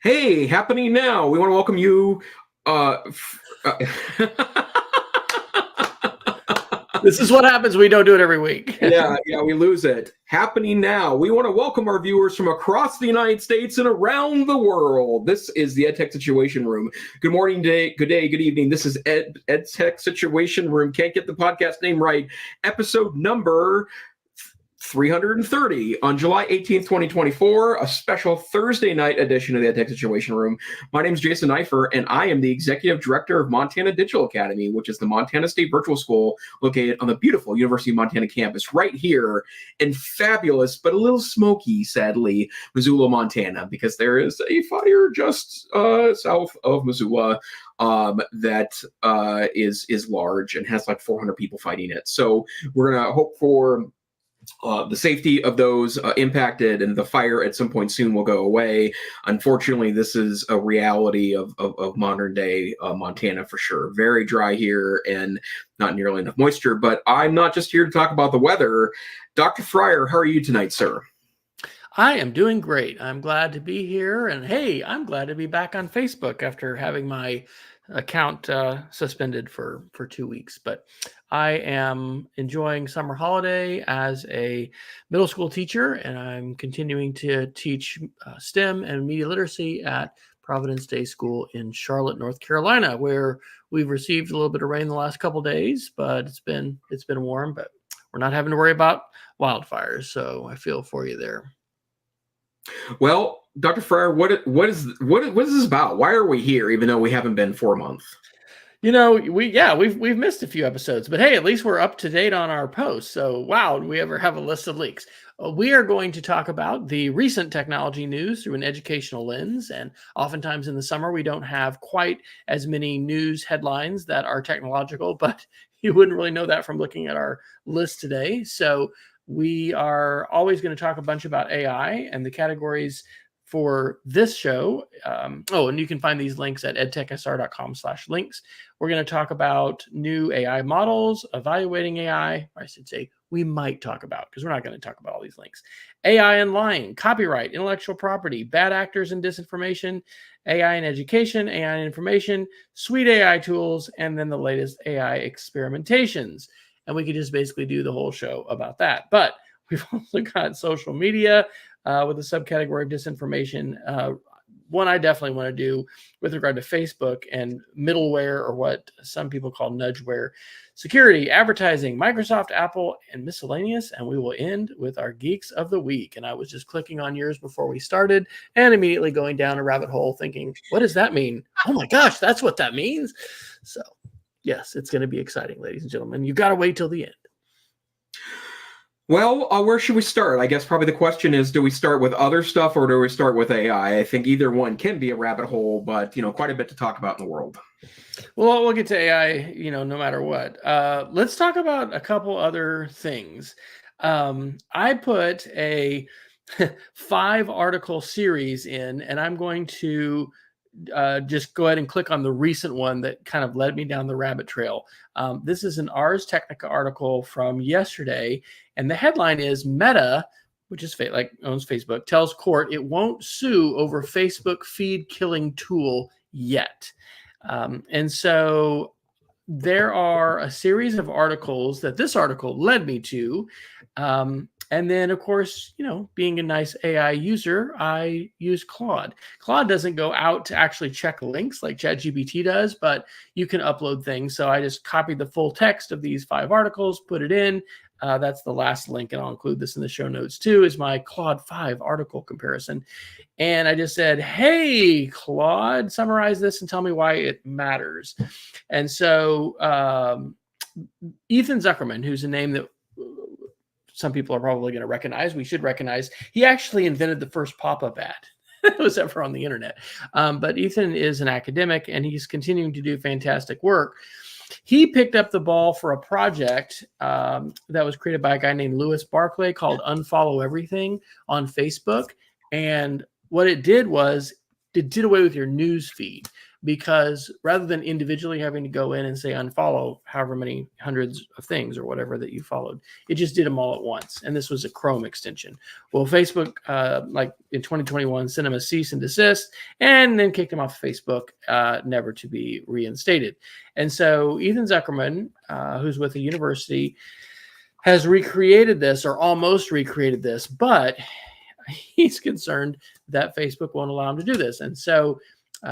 Hey, happening now. We want to welcome you. This is what happens when we don't do it every week. yeah, we lose it. Happening now. We want to welcome our viewers from across the United States and around the world. This is the EdTech Situation Room. Good morning, good evening. This is EdTech Situation Room. Can't get the podcast name right. Episode number 330 on July 18th, 2024, a special Thursday night edition of the EdTech Situation Room. My name is Jason Neiffer, and I am the Executive Director of Montana Digital Academy, which is the Montana State Virtual School located on the beautiful University of Montana campus right here in fabulous, but a little smoky, sadly, Missoula, Montana, because there is a fire just south of Missoula that is large and has like 400 people fighting it. So we're going to hope for the safety of those impacted, and the fire at some point soon will go away. Unfortunately, this is a reality of modern day Montana for sure. Very dry here and not nearly enough moisture. But I'm not just here to talk about the weather. Dr. Fryer, how are you tonight, sir? I am doing great. I'm glad to be here. And hey, I'm glad to be back on Facebook after having my account suspended for 2 weeks. But I am enjoying summer holiday as a middle school teacher, and I'm continuing to teach STEM and media literacy at Providence Day School in Charlotte, North Carolina, where we've received a little bit of rain the last couple days, but it's been warm, but we're not having to worry about wildfires. So I feel for you there. Well, Dr. Fryer, what is this about? Why are we here, even though we haven't been for a month? You know, we've missed a few episodes, but hey, at least we're up to date on our posts. So, wow, do we ever have a list of leaks? We are going to talk about the recent technology news through an educational lens. And oftentimes in the summer, we don't have quite as many news headlines that are technological, but you wouldn't really know that from looking at our list today. So we are always going to talk a bunch about AI and the categories for this show. And you can find these links at edtechsr.com/links. We're going to talk about new AI models, evaluating AI, or I should say we might talk about, because we're not going to talk about all these links. AI and lying, copyright, intellectual property, bad actors and disinformation, AI in education, AI in information, sweet AI tools, and then the latest AI experimentations. And we could just basically do the whole show about that. But we've also got social media with a subcategory of disinformation. One I definitely want to do with regard to Facebook and middleware, or what some people call nudgeware, security, advertising, Microsoft, Apple, and miscellaneous. And we will end with our Geeks of the Week. And I was just clicking on yours before we started and immediately going down a rabbit hole thinking, what does that mean? Oh my gosh, that's what that means. So yes, it's going to be exciting, ladies and gentlemen. You've got to wait till the end. Well, where should we start? I guess probably the question is, do we start with other stuff or do we start with AI? I think either one can be a rabbit hole, but, quite a bit to talk about in the world. Well, we'll get to AI, no matter what. Let's talk about a couple other things. I put a 5-article series in, and I'm going to just go ahead and click on the recent one that kind of led me down the rabbit trail. This is an Ars Technica article from yesterday, and the headline is Meta, which is owns Facebook, tells court it won't sue over Facebook feed killing tool yet. And so there are a series of articles that this article led me to. And then, of course, being a nice AI user, I use Claude. Claude doesn't go out to actually check links like ChatGPT does, but you can upload things. So I just copied the full text of these 5 articles, put it in. That's the last link, and I'll include this in the show notes too, is my Claude 5 article comparison. And I just said, hey, Claude, summarize this and tell me why it matters. And so Ethan Zuckerman, who's a name that some people are probably going to recognize, we should recognize, he actually invented the first pop-up ad that was ever on the internet. But Ethan is an academic, and he's continuing to do fantastic work. He picked up the ball for a project that was created by a guy named Lewis Barclay called Unfollow Everything on Facebook. And what it did was it did away with your news feed. because rather than individually having to go in and say unfollow however many hundreds of things or whatever that you followed, it just did them all at once. And this was a Chrome extension. Well, Facebook, like in 2021, sent them a cease and desist and then kicked them off Facebook, never to be reinstated. And so Ethan Zuckerman, who's with a university, has recreated this or almost recreated this, but he's concerned that Facebook won't allow him to do this. And so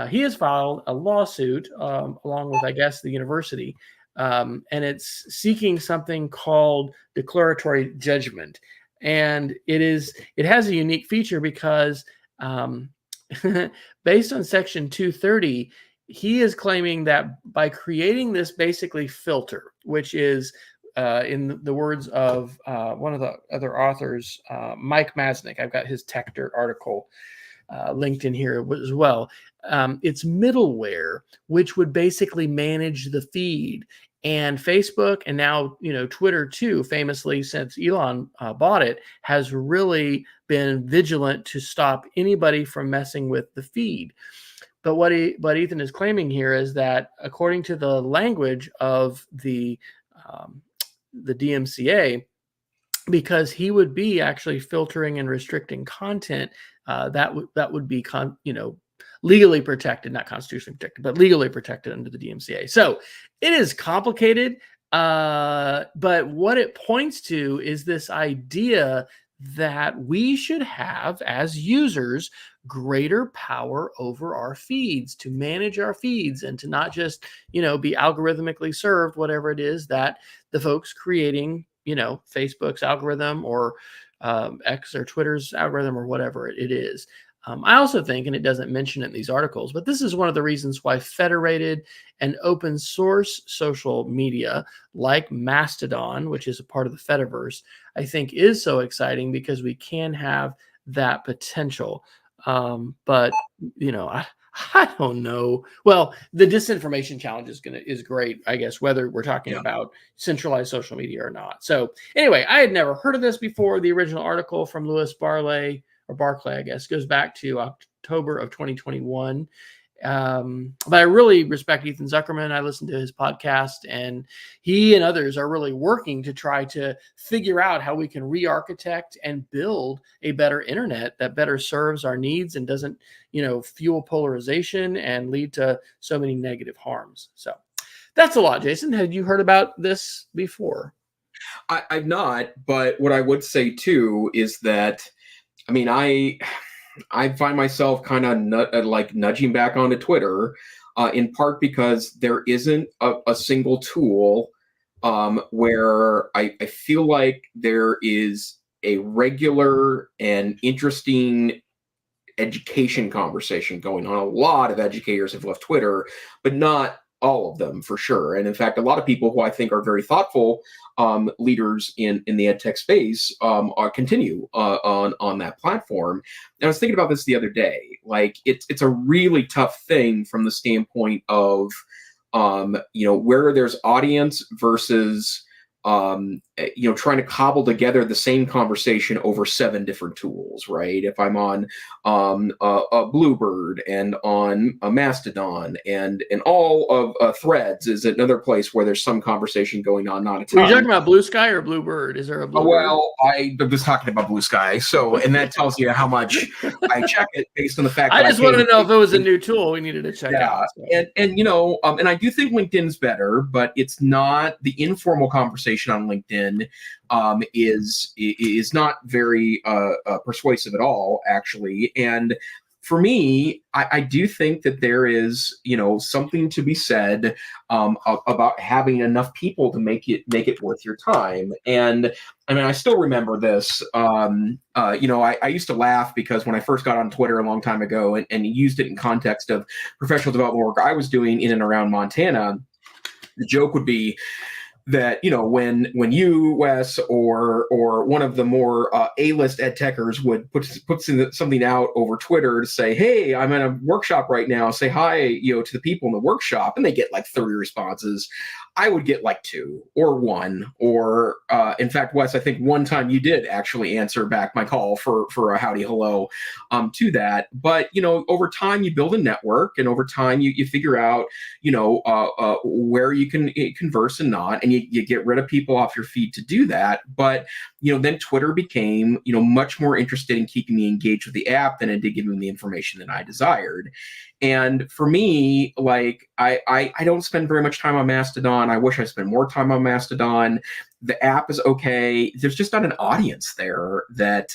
he has filed a lawsuit along with, I guess, the university, and it's seeking something called declaratory judgment. And it has a unique feature because based on Section 230, he is claiming that by creating this basically filter, which is in the words of one of the other authors, Mike Masnick, I've got his Tech article linked in here as well. It's middleware, which would basically manage the feed. And Facebook and now, Twitter too, famously since Elon bought it, has really been vigilant to stop anybody from messing with the feed. But what Ethan is claiming here is that according to the language of the DMCA, because he would be actually filtering and restricting content that would be legally protected, not constitutionally protected, but legally protected under the DMCA. So it is complicated, but what it points to is this idea that we should have, as users, greater power over our feeds, to manage our feeds and to not just, be algorithmically served whatever it is that the folks creating, Facebook's algorithm or X or Twitter's algorithm or whatever it is. I also think, and it doesn't mention it in these articles, but this is one of the reasons why federated and open source social media like Mastodon, which is a part of the Fediverse, I think is so exciting, because we can have that potential. But I don't know. Well, the disinformation challenge is great, I guess, whether we're talking about centralized social media or not. So anyway, I had never heard of this before. The original article from Lewis Barclay, I guess, goes back to October of 2021. But I really respect Ethan Zuckerman. I listened to his podcast, and he and others are really working to try to figure out how we can re-architect and build a better internet that better serves our needs and doesn't, fuel polarization and lead to so many negative harms. So that's a lot. Jason, had you heard about this before? I've not, but what I would say too is that, I find myself kind of like nudging back onto Twitter, in part because there isn't a single tool where I feel like there is a regular and interesting education conversation going on. A lot of educators have left Twitter, but not all of them, for sure. And in fact, a lot of people who I think are very thoughtful leaders in the EdTech space continue on that platform. And I was thinking about this the other day. Like, it's a really tough thing from the standpoint of where there's audience versus trying to cobble together the same conversation over 7 different tools, right? If I'm on a Bluebird and on a Mastodon and all of Threads is another place where there's some conversation going on, not a ton. Are you talking about Blue Sky or Bluebird? Is there a Bluebird? Well, I was talking about Blue Sky, and that tells you how much I check it based on the fact that I just wanted to know if it was a new tool we needed to check out. So. And I do think LinkedIn's better, but it's not. The informal conversation on LinkedIn is not very persuasive at all, actually. And for me, I do think that there is, something to be said about having enough people to make it worth your time. And I still remember this. I used to laugh because when I first got on Twitter a long time ago and used it in context of professional development work I was doing in and around Montana, the joke would be that, when you, Wes, or one of the more A-list ed techers would put something out over Twitter to say, hey, I'm in a workshop right now, say hi, to the people in the workshop, and they get like 30 responses, I would get like 2 or 1, or in fact, Wes, I think one time you did actually answer back my call for a howdy hello to that. But over time you build a network, and over time you figure out where you can converse and not, and you get rid of people off your feed to do that. But then Twitter became much more interested in keeping me engaged with the app than it did giving me the information that I desired. And for me, like I don't spend very much time on Mastodon. I wish I spent more time on Mastodon. The app is okay. There's just not an audience there that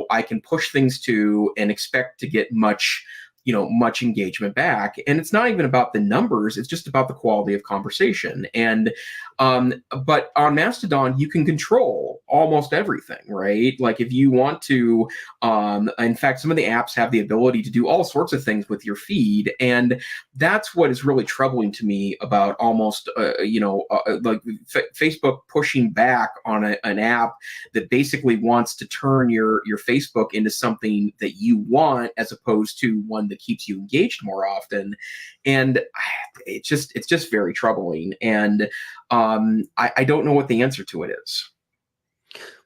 I can push things to and expect to get much engagement back. And it's not even about the numbers, it's just about the quality of conversation. And but on Mastodon you can control almost everything, right? Like if you want to, in fact, some of the apps have the ability to do all sorts of things with your feed, and that's what is really troubling to me about almost like Facebook pushing back on an app that basically wants to turn your Facebook into something that you want, as opposed to one that keeps you engaged more often. And it's just very troubling. And I don't know what the answer to it is.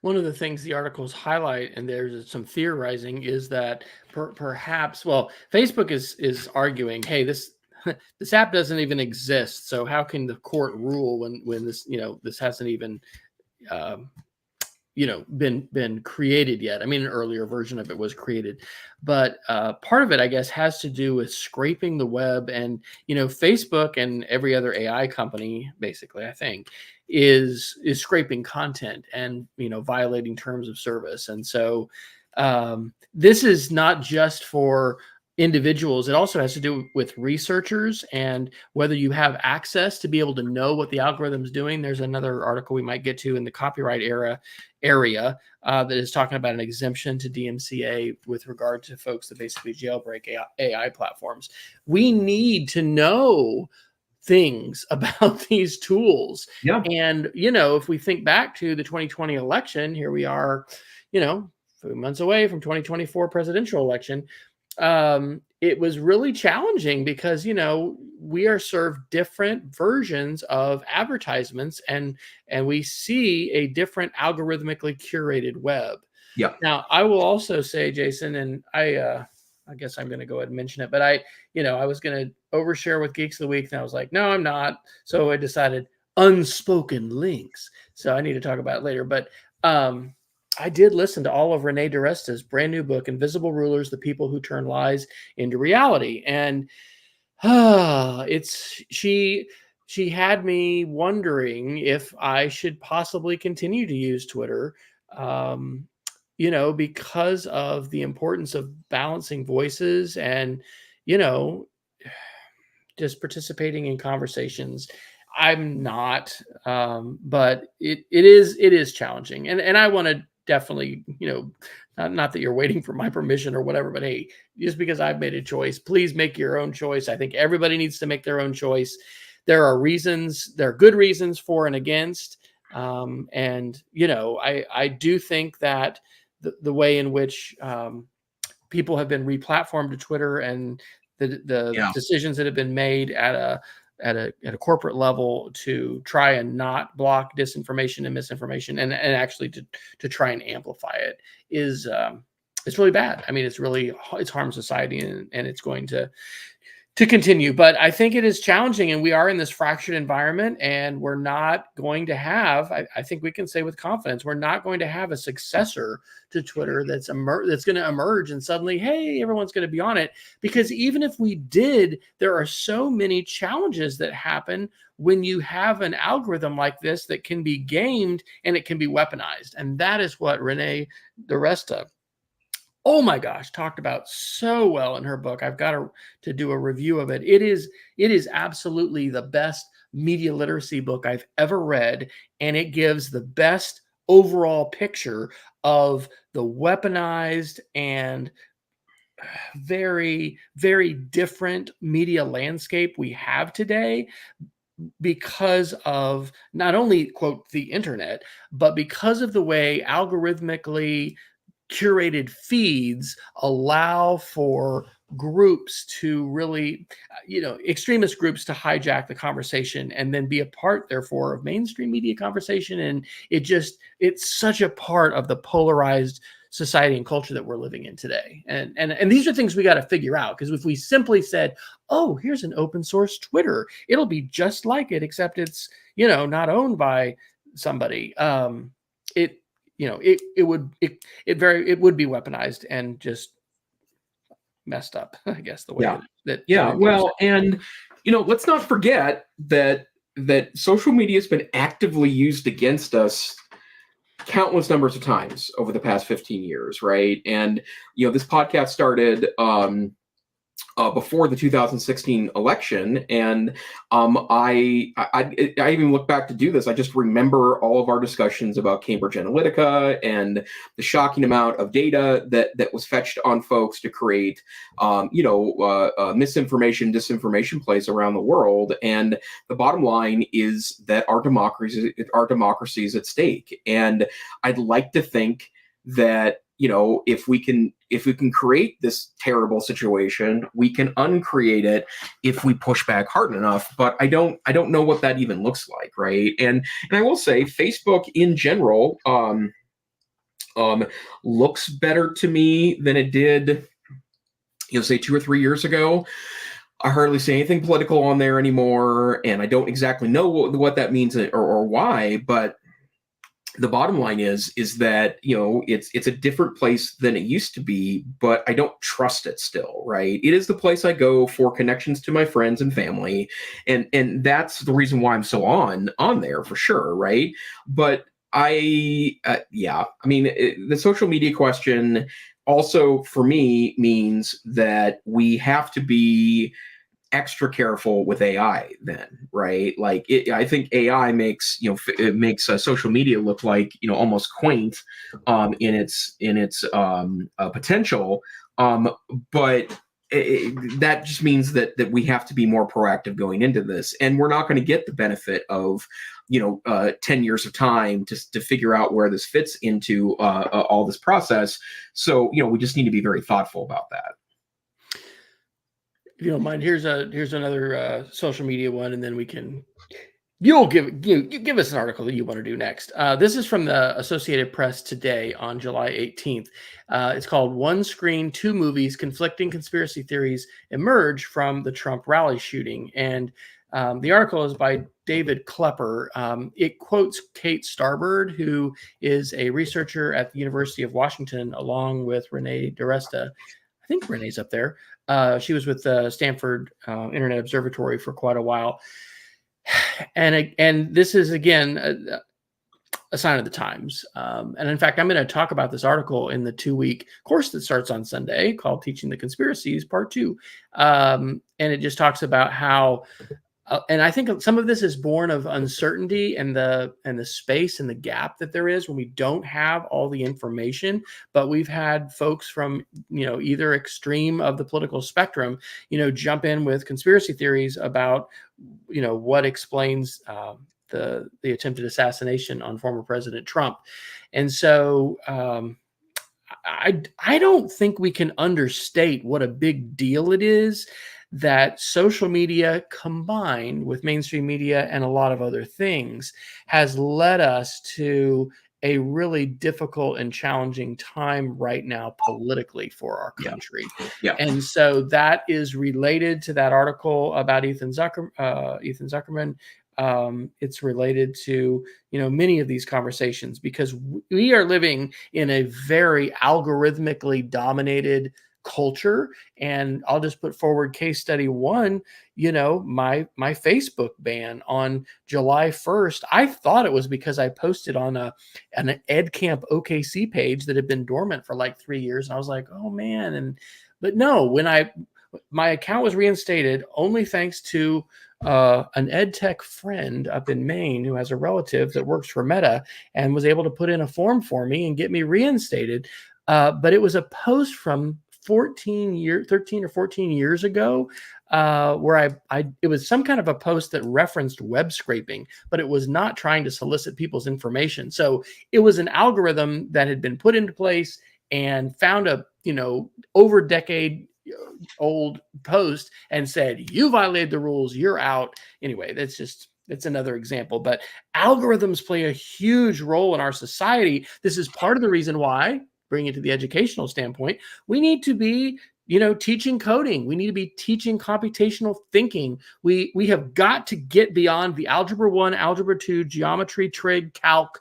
One of the things the articles highlight, and there's some theorizing, is that perhaps, well, Facebook is arguing, hey, this this app doesn't even exist, so how can the court rule when this this hasn't even been created yet? I mean, an earlier version of it was created, but part of it, I guess, has to do with scraping the web. And Facebook and every other AI company, basically, I think, is scraping content and violating terms of service. And so this is not just for individuals. It also has to do with researchers and whether you have access to be able to know what the algorithm's doing. There's another article we might get to in the copyright area that is talking about an exemption to DMCA with regard to folks that basically jailbreak AI platforms. We need to know things about these tools. Yeah. And, if we think back to the 2020 election, here we are, a few months away from 2024 presidential election. It was really challenging because we are served different versions of advertisements, and we see a different algorithmically curated web. Yeah. Now, I will also say, Jason, and I guess I'm going to go ahead and mention it, but I was going to overshare with Geeks of the Week, and I was like, no, I'm not. So I decided unspoken links. So I need to talk about it later, but I did listen to all of Renee DiResta's brand new book, Invisible Rulers, The People Who Turn Lies into Reality. And she had me wondering if I should possibly continue to use Twitter, because of the importance of balancing voices and, just participating in conversations. I'm not, but it is challenging. And I want to definitely, not that you're waiting for my permission or whatever, but hey, just because I've made a choice, please make your own choice. I think everybody needs to make their own choice. There are good reasons for and against. And, I do think that the way in which people have been replatformed to Twitter and the decisions that have been made at a corporate level to try and not block disinformation and misinformation and actually to try and amplify it is it's really bad. I mean, it's harmed society and it's going to continue. But I think it is challenging, and we are in this fractured environment, and we're not going to have, I think we can say with confidence, we're not going to have a successor to Twitter that's going to emerge and suddenly, hey, everyone's going to be on it. Because even if we did, there are so many challenges that happen when you have an algorithm like this that can be gamed and it can be weaponized. And that is what Renee DiResta, oh my gosh, talked about so well in her book. I've got to do a review of it. It is absolutely the best media literacy book I've ever read, and it gives the best overall picture of the weaponized and very, very different media landscape we have today. because of not only, quote, the internet, but because of the way algorithmically curated feeds allow for groups to really, extremist groups to hijack the conversation and then be a part, therefore, of mainstream media conversation. And it's such a part of the polarized society and culture that we're living in today. And these are things we got to figure out, because if we simply said, oh, here's an open source Twitter, it'll be just like it, except it's, not owned by somebody. It would be weaponized and just messed up, I guess, the way that well, and let's not forget that social media has been actively used against us countless numbers of times over the past 15 years, right? And this podcast started before the 2016 election, and I even look back to do this. I just remember all of our discussions about Cambridge Analytica and the shocking amount of data that was fetched on folks to create, misinformation, disinformation plays around the world. And the bottom line is that our democracy is at stake. And I'd like to think that if we can create this terrible situation, we can uncreate it if we push back hard enough. But I don't know what that even looks like, right? And I will say, Facebook in general looks better to me than it did, say 2 or 3 years ago. I hardly see anything political on there anymore, and I don't exactly know what that means or why, but the bottom line is that it's a different place than it used to be, but I don't trust it still, right? It is the place I go for connections to my friends and family, and that's the reason why I'm so on there for sure, right? But the social media question also for me means that we have to be extra careful with AI then, right? Like I think AI makes social media look like almost quaint in its potential, but that just means that we have to be more proactive going into this, and we're not going to get the benefit of 10 years of time to figure out where this fits into all this process. So we just need to be very thoughtful about that. If you don't mind, here's another social media one, and then you give us an article that you want to do next. This is from the Associated Press today on July 18th. It's called "One Screen, Two Movies: Conflicting Conspiracy Theories Emerge from the Trump Rally Shooting." And the article is by David Klepper. It quotes Kate Starbird, who is a researcher at the University of Washington, along with Renee DiResta. I think Renee's up there. She was with the Stanford Internet Observatory for quite a while. And this is, again, a sign of the times. And in fact, I'm going to talk about this article in the 2-week course that starts on Sunday called Teaching the Conspiracies, Part 2. And it just talks about how, and I think some of this is born of uncertainty and the space and the gap that there is when we don't have all the information. But we've had folks from either extreme of the political spectrum jump in with conspiracy theories about what explains the attempted assassination on former President Trump. And so I don't think we can understate what a big deal it is that social media combined with mainstream media and a lot of other things has led us to a really difficult and challenging time right now politically for our country. Yeah. And so that is related to that article about Ethan Zuckerman. It's related to many of these conversations, because we are living in a very algorithmically dominated culture. And I'll just put forward case study one. My Facebook ban on July 1st, I thought it was because I posted on an EdCamp OKC page that had been dormant for like 3 years. And I was like, oh man. But no, when my account was reinstated, only thanks to an EdTech friend up in Maine who has a relative that works for Meta and was able to put in a form for me and get me reinstated. But it was a post from 13 or 14 years ago. where it was some kind of a post that referenced web scraping, but it was not trying to solicit people's information. So it was an algorithm that had been put into place and found a, over decade old post and said, you violated the rules, you're out. Anyway, that's another example. But algorithms play a huge role in our society. This is part of the reason why, bring it to the educational standpoint, we need to be teaching coding. We need to be teaching computational thinking. We have got to get beyond the algebra 1, algebra 2, geometry, trig, calc,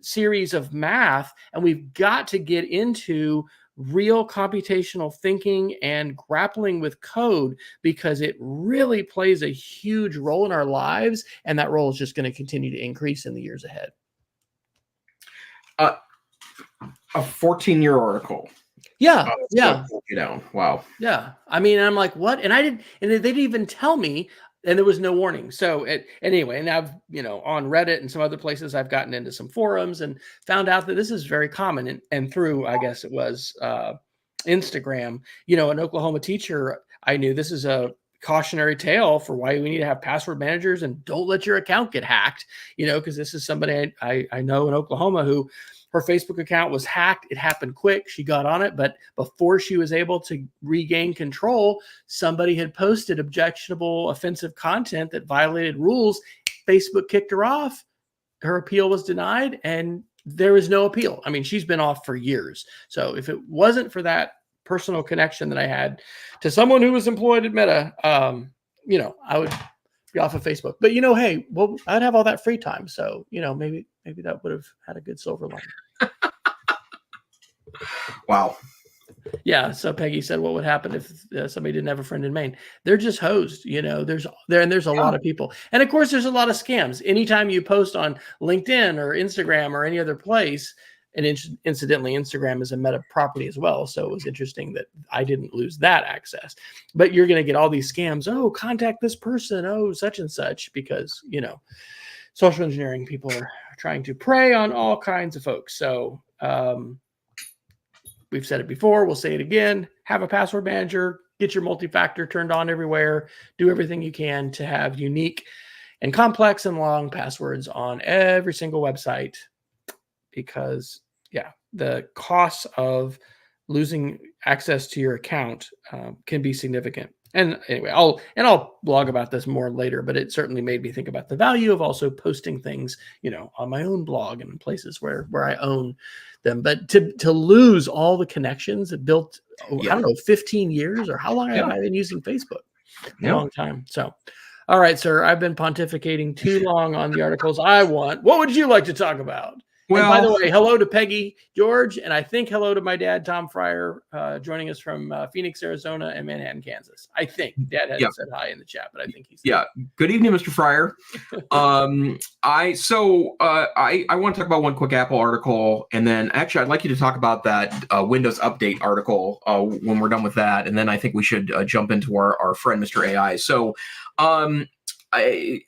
series of math, and we've got to get into real computational thinking and grappling with code, because it really plays a huge role in our lives, and that role is just going to continue to increase in the years ahead. A 14-year article. Yeah. Wow. Yeah. I mean, I'm like, what? And they didn't even tell me, and there was no warning. So anyway, and I've, on Reddit and some other places, I've gotten into some forums and found out that this is very common. And through, I guess it was Instagram, an Oklahoma teacher, I knew this is a cautionary tale for why we need to have password managers, and don't let your account get hacked, because this is somebody I know in Oklahoma who, her Facebook account was hacked. It happened quick. She got on it, but before she was able to regain control, somebody had posted objectionable, offensive content that violated rules. Facebook kicked her off. Her appeal was denied, and there is no appeal. I mean, she's been off for years. So if it wasn't for that personal connection that I had to someone who was employed at Meta, I would be off of Facebook. But hey, well, I'd have all that free time, so maybe that would have had a good silver lining. Wow. Yeah. So Peggy said, what would happen if somebody didn't have a friend in Maine? They're just hosed. There's a lot of people, and of course there's a lot of scams. Anytime you post on LinkedIn or Instagram or any other place, and incidentally, Instagram is a Meta property as well. So it was interesting that I didn't lose that access. But you're going to get all these scams. Oh, contact this person. Oh, such and such, because, social engineering people are trying to prey on all kinds of folks. So we've said it before. We'll say it again. Have a password manager. Get your multi-factor turned on everywhere. Do everything you can to have unique and complex and long passwords on every single website, because the costs of losing access to your account can be significant. And anyway, I'll blog about this more later, but it certainly made me think about the value of also posting things, on my own blog and places where I own them. But to lose all the connections that built, I don't know, 15 years, or how long have I been using Facebook? A long time. So, all right, sir, I've been pontificating too long on the articles I want. What would you like to talk about? Well, and by the way, hello to Peggy, George, and I think hello to my dad, Tom Fryer, joining us from Phoenix, Arizona, and Manhattan, Kansas. I think Dad had said hi in the chat, but I think he's Good evening, Mr. Fryer. I want to talk about one quick Apple article, and then actually I'd like you to talk about that Windows Update article when we're done with that, and then I think we should jump into our friend Mr. AI. So.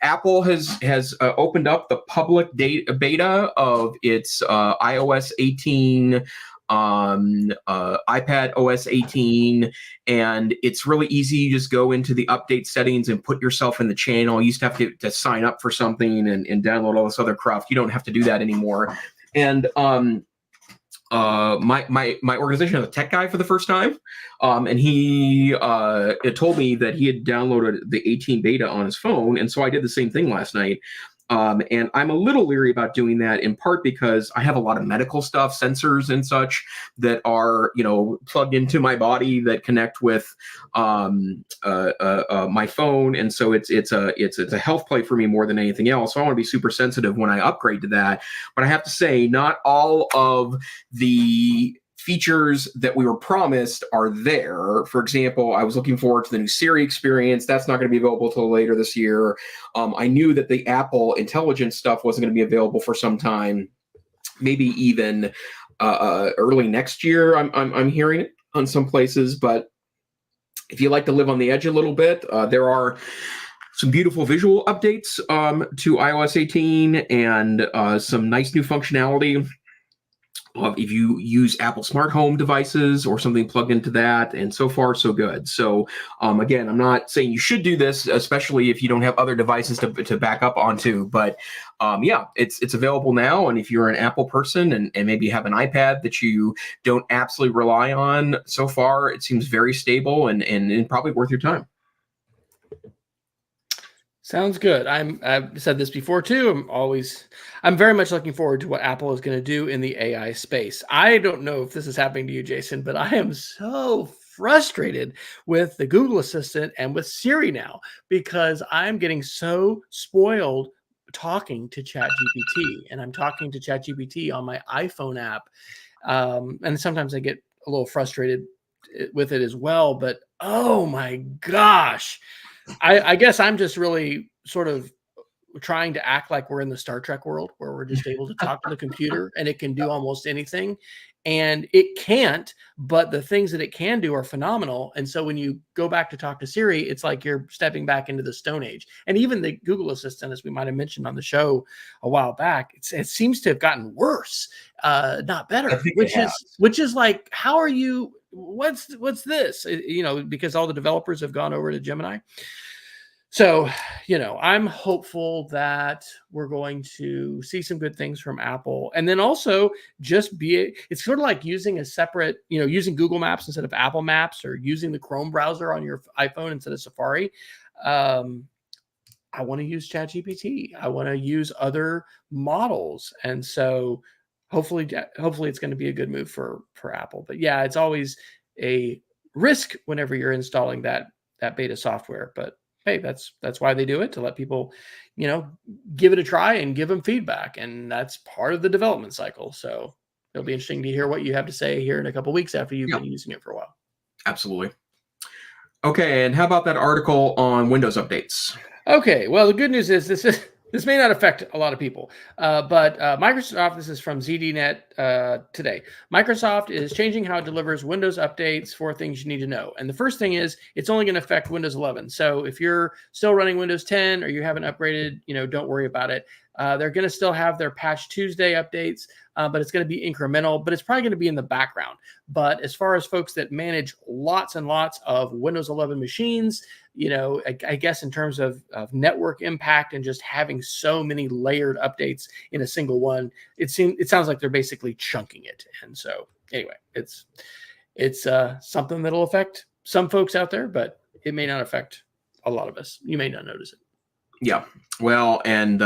Apple has opened up the public beta of its iOS 18, iPad OS 18, and it's really easy. You just go into the update settings and put yourself in the channel. You used to have to sign up for something and download all this other crap. You don't have to do that anymore. And my organization has a tech guy for the first time, and he told me that he had downloaded the 18 beta on his phone, and so I did the same thing last night. And I'm a little leery about doing that, in part because I have a lot of medical stuff, sensors and such, that are plugged into my body that connect with my phone, and so it's a health play for me more than anything else. So I want to be super sensitive when I upgrade to that. But I have to say, not all of the features that we were promised are there. For example, I was looking forward to the new Siri experience. That's not going to be available till later this year. I knew that the Apple Intelligence stuff wasn't going to be available for some time, maybe even early next year. I'm hearing it on some places, but if you like to live on the edge a little bit, there are some beautiful visual updates to iOS 18 and some nice new functionality if you use Apple smart home devices or something plugged into that, and so far so good. So again, I'm not saying you should do this, especially if you don't have other devices to back up onto, but yeah, it's available now. And if you're an Apple person and maybe you have an iPad that you don't absolutely rely on, so far it seems very stable and probably worth your time. Sounds good. I've said this before too. I'm very much looking forward to what Apple is going to do in the AI space. I don't know if this is happening to you, Jason, but I am so frustrated with the Google Assistant and with Siri now because I'm getting so spoiled talking to ChatGPT, and I'm talking to ChatGPT on my iPhone app. And sometimes I get a little frustrated with it as well, but oh my gosh. I guess I'm just really sort of trying to act like we're in the Star Trek world where we're just able to talk to the computer and it can do almost anything. And it can't, but the things that it can do are phenomenal. And so when you go back to talk to Siri, it's like you're stepping back into the Stone Age. And even the Google Assistant, as we might have mentioned on the show a while back, it seems to have gotten worse, not better, which is like, how are you? What's this? Because all the developers have gone over to Gemini. So, I'm hopeful that we're going to see some good things from Apple. And then also it's sort of like using a separate, using Google Maps instead of Apple Maps, or using the Chrome browser on your iPhone instead of Safari. I want to use ChatGPT. I want to use other models. And so hopefully it's going to be a good move for Apple. But yeah, it's always a risk whenever you're installing that beta software. But hey, that's why they do it, to let people, give it a try and give them feedback. And that's part of the development cycle. So it'll be interesting to hear what you have to say here in a couple of weeks after you've been using it for a while. Absolutely. Okay, and how about that article on Windows updates? Okay, well, the good news is this may not affect a lot of people, but Microsoft, this is from ZDNet today. Microsoft is changing how it delivers Windows updates for things you need to know. And the first thing is it's only going to affect Windows 11. So if you're still running Windows 10 or you haven't upgraded, don't worry about it. They're going to still have their Patch Tuesday updates, but it's going to be incremental, but it's probably going to be in the background. But as far as folks that manage lots and lots of Windows 11 machines, I guess in terms of network impact and just having so many layered updates in a single one, it sounds like they're basically chunking it. And so anyway, it's something that'll affect some folks out there, but it may not affect a lot of us. You may not notice it. Yeah. Well, and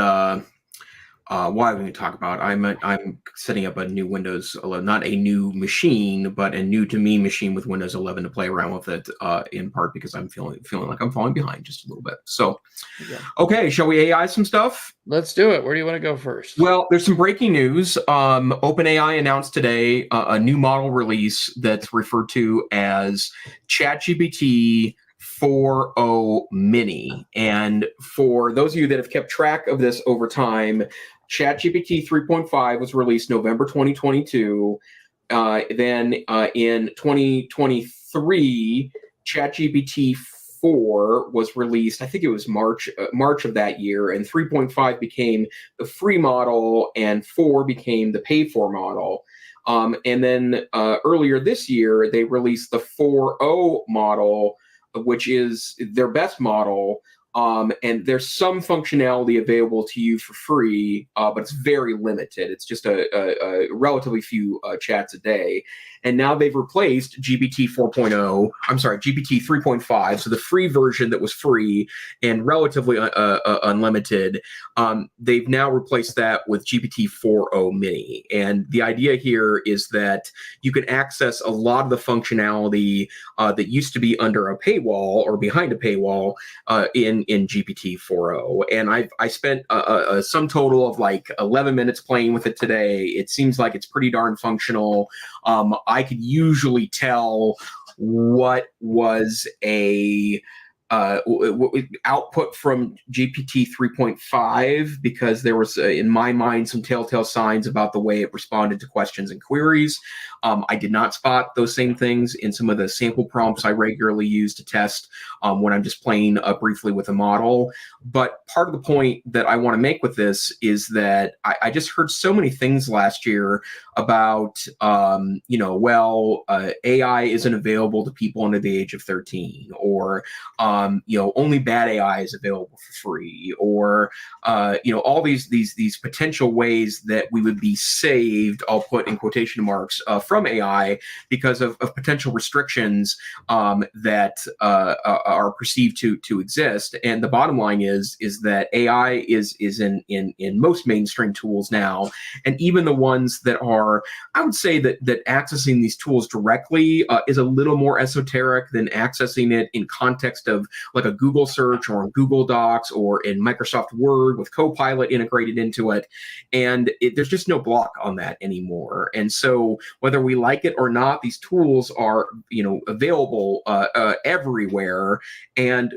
why we talk about, I'm setting up a new Windows 11, not a new machine, but a new to me machine with Windows 11 to play around with it, in part because I'm feeling like I'm falling behind just a little bit. So, okay, shall we AI some stuff? Let's do it. Where do you want to go first? Well, there's some breaking news. OpenAI announced today a new model release that's referred to as ChatGPT 4.0 Mini. And for those of you that have kept track of this over time, ChatGPT 3.5 was released November 2022. Then in 2023, ChatGPT 4 was released. I think it was March of that year, and 3.5 became the free model, and 4 became the pay-for model. And then earlier this year, they released the 4.0 model, which is their best model. And there's some functionality available to you for free, but it's very limited. It's just a relatively few chats a day. And now they've replaced GPT 3.5. So the free version that was free and relatively unlimited, they've now replaced that with GPT 4.0 Mini. And the idea here is that you can access a lot of the functionality that used to be under a paywall or behind a paywall in GPT 4.0. And I spent a sum total of like 11 minutes playing with it today. It seems like it's pretty darn functional. I could usually tell what was a output from GPT 3.5 because there was, in my mind, some telltale signs about the way it responded to questions and queries. I did not spot those same things in some of the sample prompts I regularly use to test when I'm just playing briefly with a model. But part of the point that I want to make with this is that I just heard so many things last year about, AI isn't available to people under the age of 13, or only bad AI is available for free, or all these potential ways that we would be saved, I'll put in quotation marks, from AI because of potential restrictions that are perceived to exist. And the bottom line is that AI is in most mainstream tools now, and even the ones that are, I would say that accessing these tools directly is a little more esoteric than accessing it in context of like a Google search or in Google Docs or in Microsoft Word with Copilot integrated into it. And there's just no block on that anymore. And so whether we like it or not, these tools are, available everywhere. And,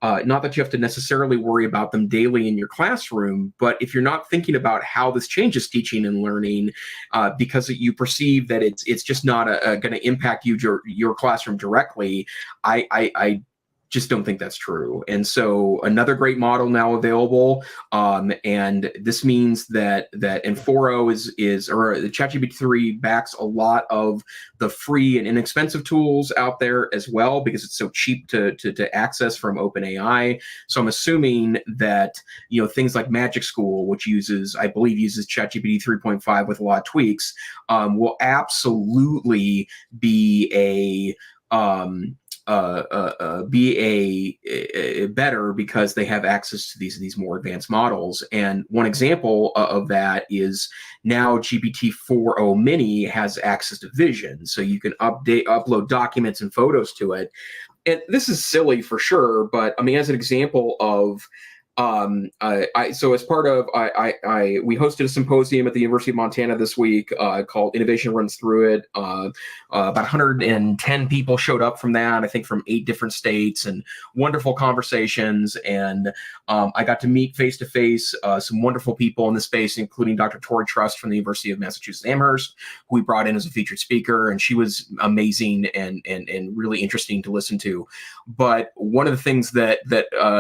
not that you have to necessarily worry about them daily in your classroom, but if you're not thinking about how this changes teaching and learning, because you perceive that it's just not going to impact your classroom directly, I just don't think that's true. And so another great model now available, and this means that Enforo or the ChatGPT 3 backs a lot of the free and inexpensive tools out there as well, because it's so cheap to access from OpenAI. So I'm assuming that things like Magic School, which I believe uses ChatGPT 3.5 with a lot of tweaks, will absolutely be a better because they have access to these more advanced models. And one example of that is now GPT 4o Mini has access to vision, so you can upload documents and photos to it. And this is silly for sure, but I mean, as an example of so as part of, we hosted a symposium at the University of Montana this week called Innovation Runs Through It. About 110 people showed up from that, I think from 8 different states, and wonderful conversations. And I got to meet face-to-face some wonderful people in the space, including Dr. Tori Trust from the University of Massachusetts Amherst, who we brought in as a featured speaker. And she was amazing and really interesting to listen to. But one of the things that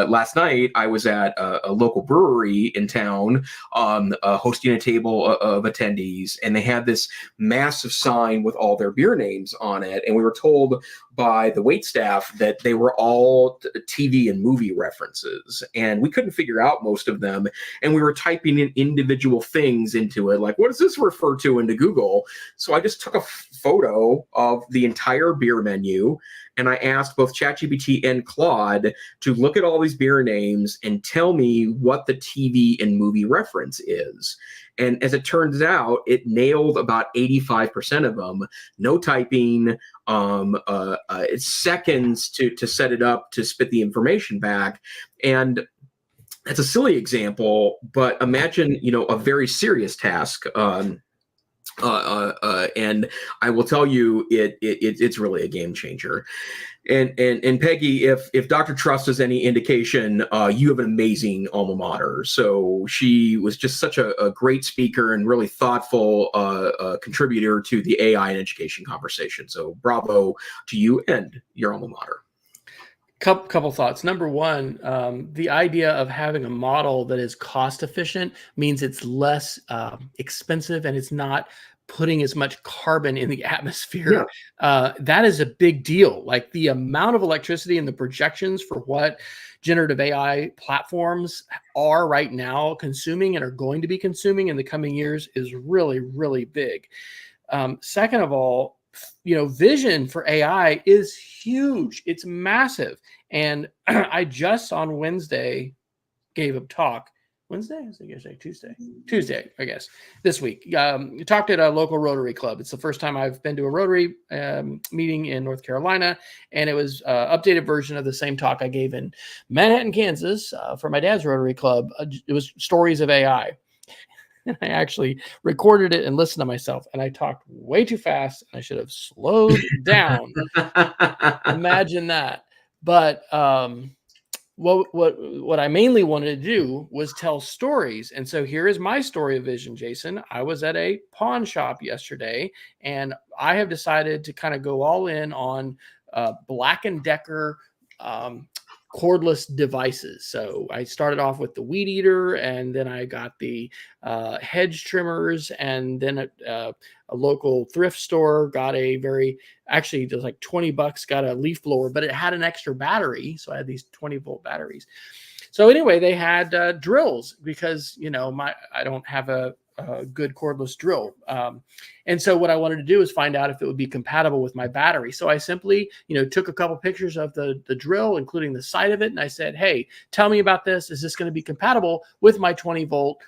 last night I was at a local brewery in town, hosting a table of attendees, and they had this massive sign with all their beer names on it. And we were told by the wait staff that they were all TV and movie references, and we couldn't figure out most of them. And we were typing in individual things into it, like, what does this refer to, into Google? So I just took a photo of the entire beer menu, and I asked both ChatGPT and Claude to look at all these beer names and tell me what the TV and movie reference is. And as it turns out, it nailed about 85% of them. No typing, it's seconds to set it up to spit the information back. And that's a silly example, but imagine, a very serious task. And I will tell you, it's really a game changer. And Peggy, if Dr. Trust is any indication, you have an amazing alma mater. So she was just such a great speaker and really thoughtful contributor to the AI and education conversation. So bravo to you and your alma mater. Couple thoughts. Number one, the idea of having a model that is cost efficient means it's less expensive and it's not putting as much carbon in the atmosphere. Yeah. That is a big deal. Like the amount of electricity and the projections for what generative AI platforms are right now consuming and are going to be consuming in the coming years is really, really big. Second of all, vision for AI is huge. It's massive. And I just on Wednesday gave a talk. Tuesday, I guess, this week. Talked at a local Rotary Club. It's the first time I've been to a Rotary meeting in North Carolina, and it was an updated version of the same talk I gave in Manhattan, Kansas, for my dad's Rotary Club. It was stories of AI. And I actually recorded it and listened to myself, and I talked way too fast. I should have slowed down. Imagine that. But what I mainly wanted to do was tell stories. And so here is my story of vision, Jason. I was at a pawn shop yesterday, and I have decided to kind of go all in on Black & Decker cordless devices. So I started off with the weed eater, and then I got the hedge trimmers, and then a local thrift store got actually it was like $20, got a leaf blower, but it had an extra battery. So I had these 20-volt batteries. So anyway, they had drills because, I don't have a good cordless drill. And so what I wanted to do is find out if it would be compatible with my battery. So I simply, took a couple pictures of the drill, including the side of it. And I said, hey, tell me about this. Is this going to be compatible with my 20-volt,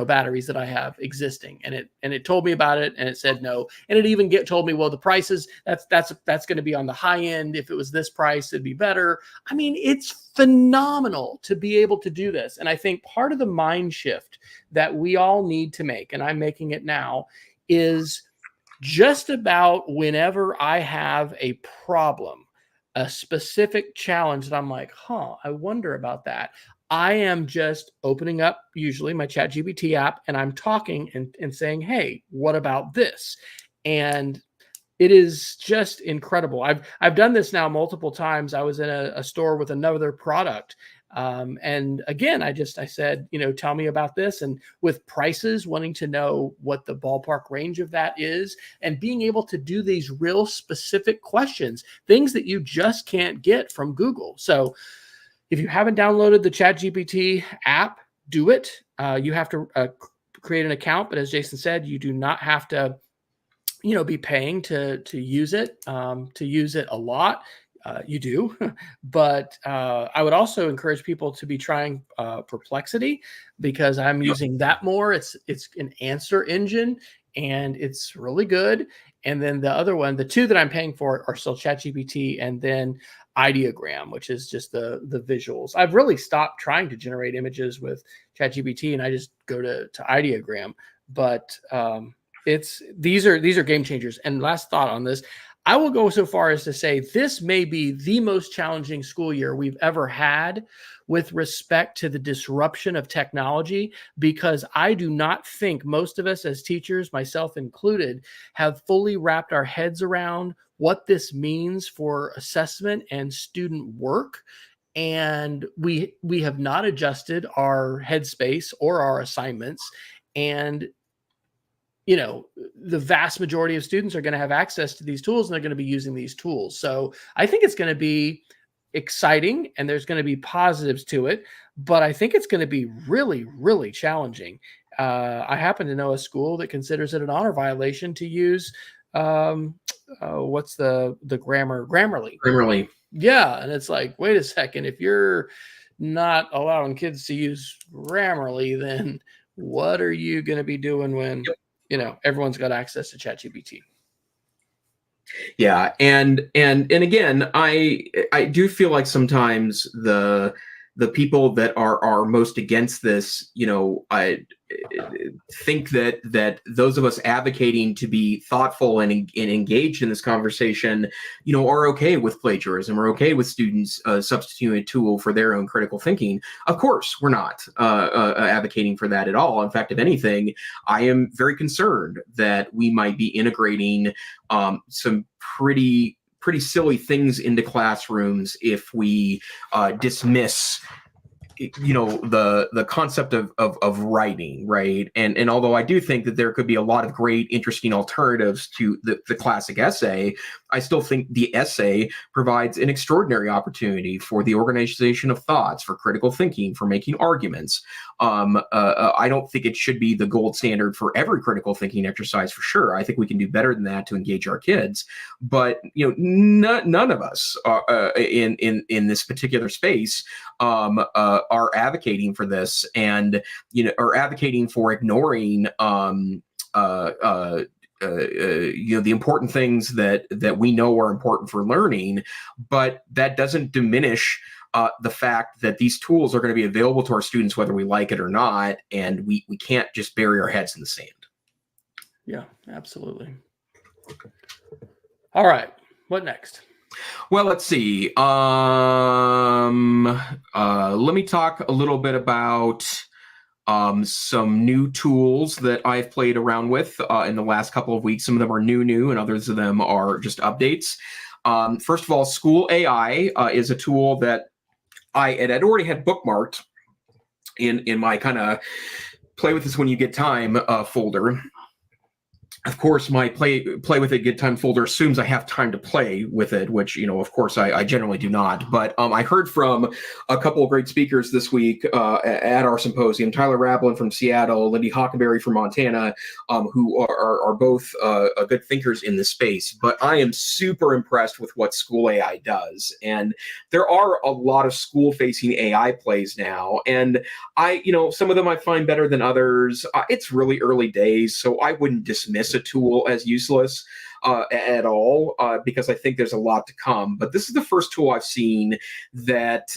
batteries that I have existing? And it told me about it, and it said no. And it even told me, well, the prices, that's going to be on the high end. If it was this price, it'd be better. I mean, it's phenomenal to be able to do this. And I think part of the mind shift that we all need to make, and I'm making it now, is just about whenever I have a problem, a specific challenge that I'm like, I wonder about that. I am just opening up usually my ChatGPT app, and I'm talking and saying, hey, what about this? And it is just incredible. I've done this now multiple times. I was in a store with another product. And again, I said, tell me about this. And with prices, wanting to know what the ballpark range of that is, and being able to do these real specific questions, things that you just can't get from Google. So if you haven't downloaded the ChatGPT app, do it. You have to create an account, but as Jason said, you do not have to, be paying to use it, a lot. You do, but I would also encourage people to be trying Perplexity, because I'm using that more. It's an answer engine, and it's really good. And then the other one, the two that I'm paying for are still ChatGPT, and then Ideogram, which is just the visuals. I've really stopped trying to generate images with ChatGPT, and I just go to Ideogram. But these are game changers. And last thought on this, I will go so far as to say this may be the most challenging school year we've ever had with respect to the disruption of technology, because I do not think most of us as teachers, myself included, have fully wrapped our heads around what this means for assessment and student work. And we have not adjusted our headspace or our assignments. And the vast majority of students are going to have access to these tools, and they're going to be using these tools. So I think it's going to be exciting, and there's going to be positives to it, but I think it's going to be really, really challenging. I happen to know a school that considers it an honor violation to use, what's the Grammarly. Grammarly. Yeah. And it's like, wait a second, if you're not allowing kids to use Grammarly, then what are you going to be doing when everyone's got access to ChatGPT? Yeah, and again, I do feel like sometimes the people that are most against this, I think that those of us advocating to be thoughtful and engaged in this conversation, are okay with plagiarism, or okay with students substituting a tool for their own critical thinking. Of course, we're not advocating for that at all. In fact, if anything, I am very concerned that we might be integrating some pretty silly things into classrooms if we dismiss the concept of writing, right? And although I do think that there could be a lot of great, interesting alternatives to the classic essay, I still think the essay provides an extraordinary opportunity for the organization of thoughts, for critical thinking, for making arguments. I don't think it should be the gold standard for every critical thinking exercise, for sure. I think we can do better than that to engage our kids. But none of us in this particular space are advocating for this, and are advocating for ignoring the important things that we know are important for learning. But that doesn't diminish the fact that these tools are going to be available to our students whether we like it or not, and we can't just bury our heads in the sand. Yeah, absolutely. All right, what next? Well, let's see. Let me talk a little bit about some new tools that I've played around with in the last couple of weeks. Some of them are new, and others of them are just updates. First of all, School AI is a tool that I'd already had bookmarked in my kind of play with this when you get time folder. Of course, my play with it, get time folder assumes I have time to play with it, which, of course, I generally do not. But I heard from a couple of great speakers this week at our symposium, Tyler Rablin from Seattle, Lindy Hockenberry from Montana, who are both good thinkers in this space. But I am super impressed with what School AI does. And there are a lot of school-facing AI plays now. And some of them I find better than others. It's really early days, so I wouldn't dismiss a tool as useless at all, because I think there's a lot to come. But this is the first tool I've seen that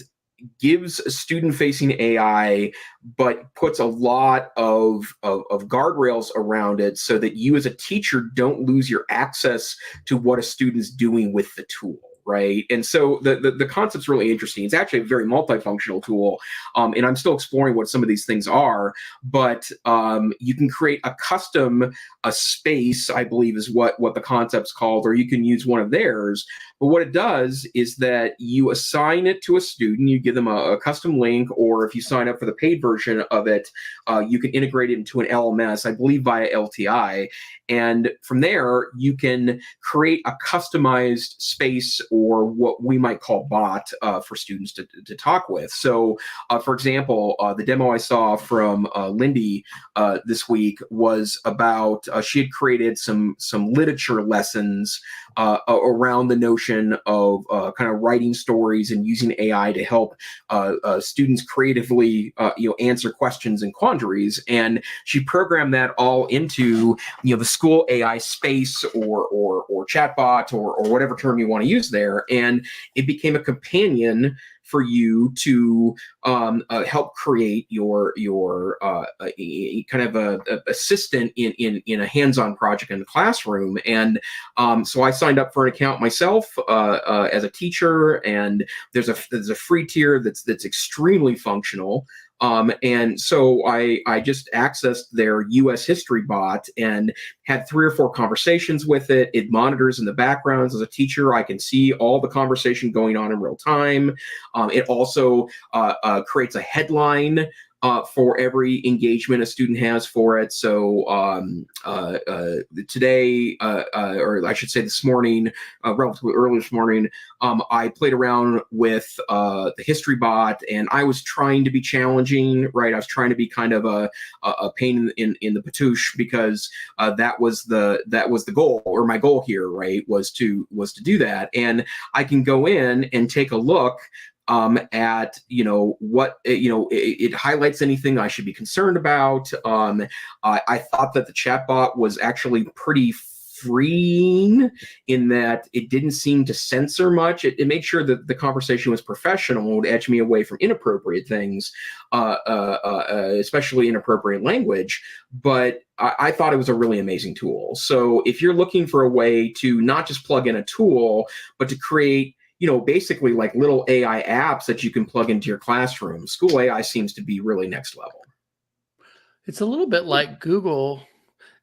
gives student-facing AI, but puts a lot of guardrails around it so that you as a teacher don't lose your access to what a student's doing with the tool. Right. And so the concept's really interesting. It's actually a very multifunctional tool. And I'm still exploring what some of these things are. But you can create a custom space, I believe is what the concept's called, or you can use one of theirs. But what it does is that you assign it to a student, you give them a custom link, or if you sign up for the paid version of it, you can integrate it into an LMS, I believe via LTI. And from there, you can create a customized space, or what we might call bot, for students to talk with. So, for example, the demo I saw from Lindy this week was about, she had created some literature lessons around the notion of kind of writing stories and using AI to help students creatively answer questions and quandaries. And she programmed that all into the School AI space or chatbot or whatever term you want to use there, and it became a companion for you to help create your kind of a assistant in a hands-on project in the classroom. And so I signed up for an account myself as a teacher, and there's a free tier that's extremely functional. And so I just accessed their U.S. history bot and had 3 or 4 conversations with it. It monitors in the backgrounds. As a teacher, I can see all the conversation going on in real time. It also creates a headline for every engagement a student has for it. So today, or I should say this morning, relatively early this morning, I played around with the history bot, and I was trying to be challenging, right? I was trying to be kind of a pain in the patouche, because that was the goal, or my goal here, right? Was to do that. And I can go in and take a look at what it highlights anything I should be concerned about. I thought that the chatbot was actually pretty freeing in that it didn't seem to censor much. It made sure that the conversation was professional. It would edge me away from inappropriate things, especially inappropriate language. But I thought it was a really amazing tool. So if you're looking for a way to not just plug in a tool, but to create basically like little AI apps that you can plug into your classroom, School AI seems to be really next level. It's a little bit like Google,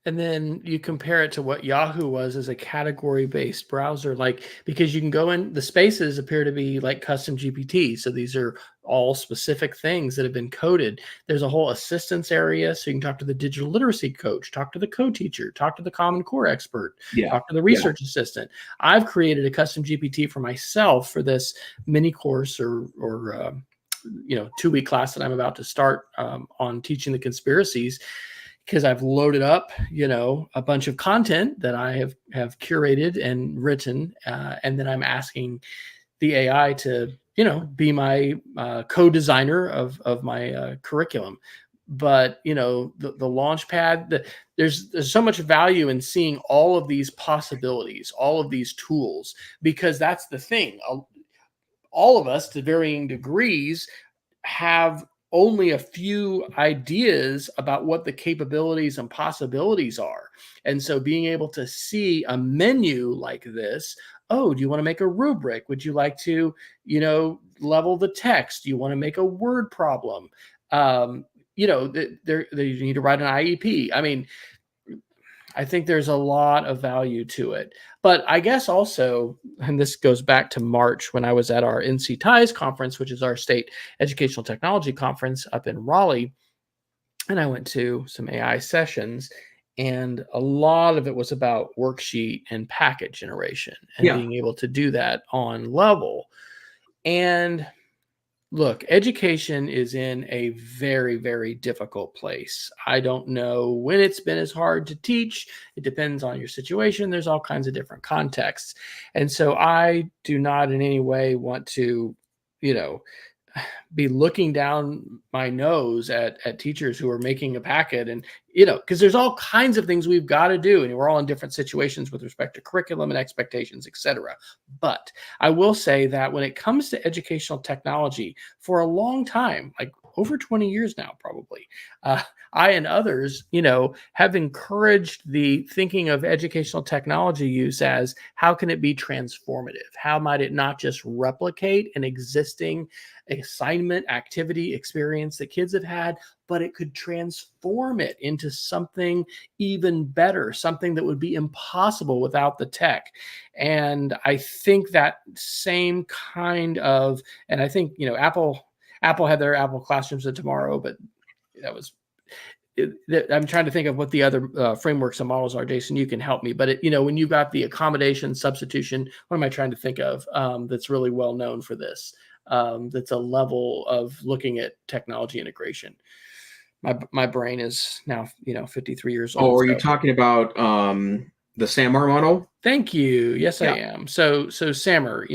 and then you compare it to what Yahoo was as a category-based browser, because you can go in, the spaces appear to be like custom GPT. So these are all specific things that have been coded. There's a whole assistance area, so you can talk to the digital literacy coach, talk to the co-teacher, talk to the Common Core expert, talk to the research assistant. I've created a custom GPT for myself for this mini course or 2-week class that I'm about to start on teaching the conspiracies, because I've loaded up, a bunch of content that I have curated and written, and then I'm asking the AI to, be my co-designer of my curriculum. But the launch pad, there's so much value in seeing all of these possibilities, all of these tools, because that's the thing. all of us, to varying degrees, have only a few ideas about what the capabilities and possibilities are. And so being able to see a menu like this, oh, do you want to make a rubric? Would you like to, level the text? Do you want to make a word problem? You need to write an IEP. I mean, I think there's a lot of value to it. But I guess also, and this goes back to March when I was at our NC TIES conference, which is our state educational technology conference up in Raleigh, and I went to some AI sessions, and a lot of it was about worksheet and packet generation and being able to do that on level. And look, education is in a very, very difficult place. I don't know when it's been as hard to teach. It depends on your situation. There's all kinds of different contexts. And so I do not in any way want to, be looking down my nose at teachers who are making a packet, and because there's all kinds of things we've got to do, and we're all in different situations with respect to curriculum and expectations, etc. But I will say that when it comes to educational technology, for a long time, like over 20 years now, probably, I and others, have encouraged the thinking of educational technology use as how can it be transformative? How might it not just replicate an existing assignment, activity, experience that kids have had, but it could transform it into something even better, something that would be impossible without the tech. And I think that same kind of, and I think, Apple had their Apple Classrooms tomorrow, but that was, I'm trying to think of what the other frameworks and models are. Jason, you can help me. But when you've got the accommodation, substitution, what am I trying to think of that's really well known for this? That's a level of looking at technology integration. My brain is now 53 years old. Oh, are you talking about the SAMR model? Thank you. Yes, I am. So SAMR,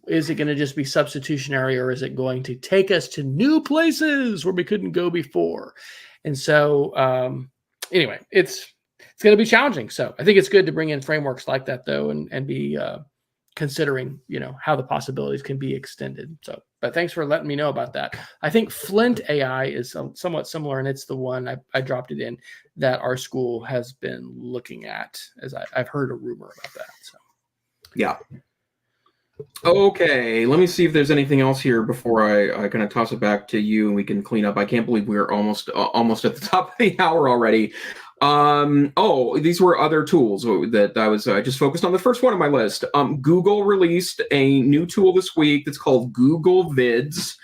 is it going to just be substitutionary, or is it going to take us to new places where we couldn't go before? And so anyway, it's going to be challenging. So I think it's good to bring in frameworks like that, though, and be considering, how the possibilities can be extended. So, but thanks for letting me know about that. I think Flint AI is somewhat similar, and it's the one I dropped it in that our school has been looking at, as I've heard a rumor about that. So, yeah. Okay, let me see if there's anything else here before I kind of toss it back to you and we can clean up. I can't believe we're almost at the top of the hour already. These were other tools that I was just focused on. The first one on my list. Google released a new tool this week that's called Google Vids,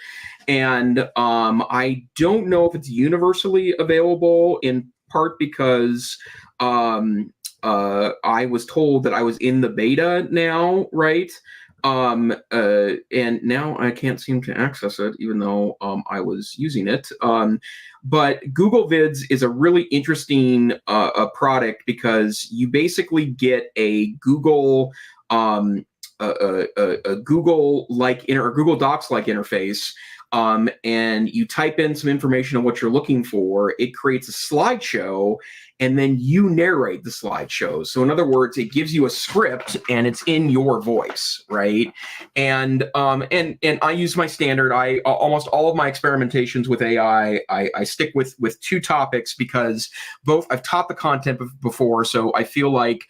and I don't know if it's universally available, in part because I was told that I was in the beta now, right? And now I can't seem to access it, even though I was using it. But Google Vids is a really interesting product because you basically get a Google a Google like Google Docs like interface. And you type in some information on what you're looking for, it creates a slideshow, and then you narrate the slideshow. So in other words, it gives you a script and it's in your voice, right? And I use my standard. I almost all of my experimentations with AI, I stick with two topics because both I've taught the content before, so I feel like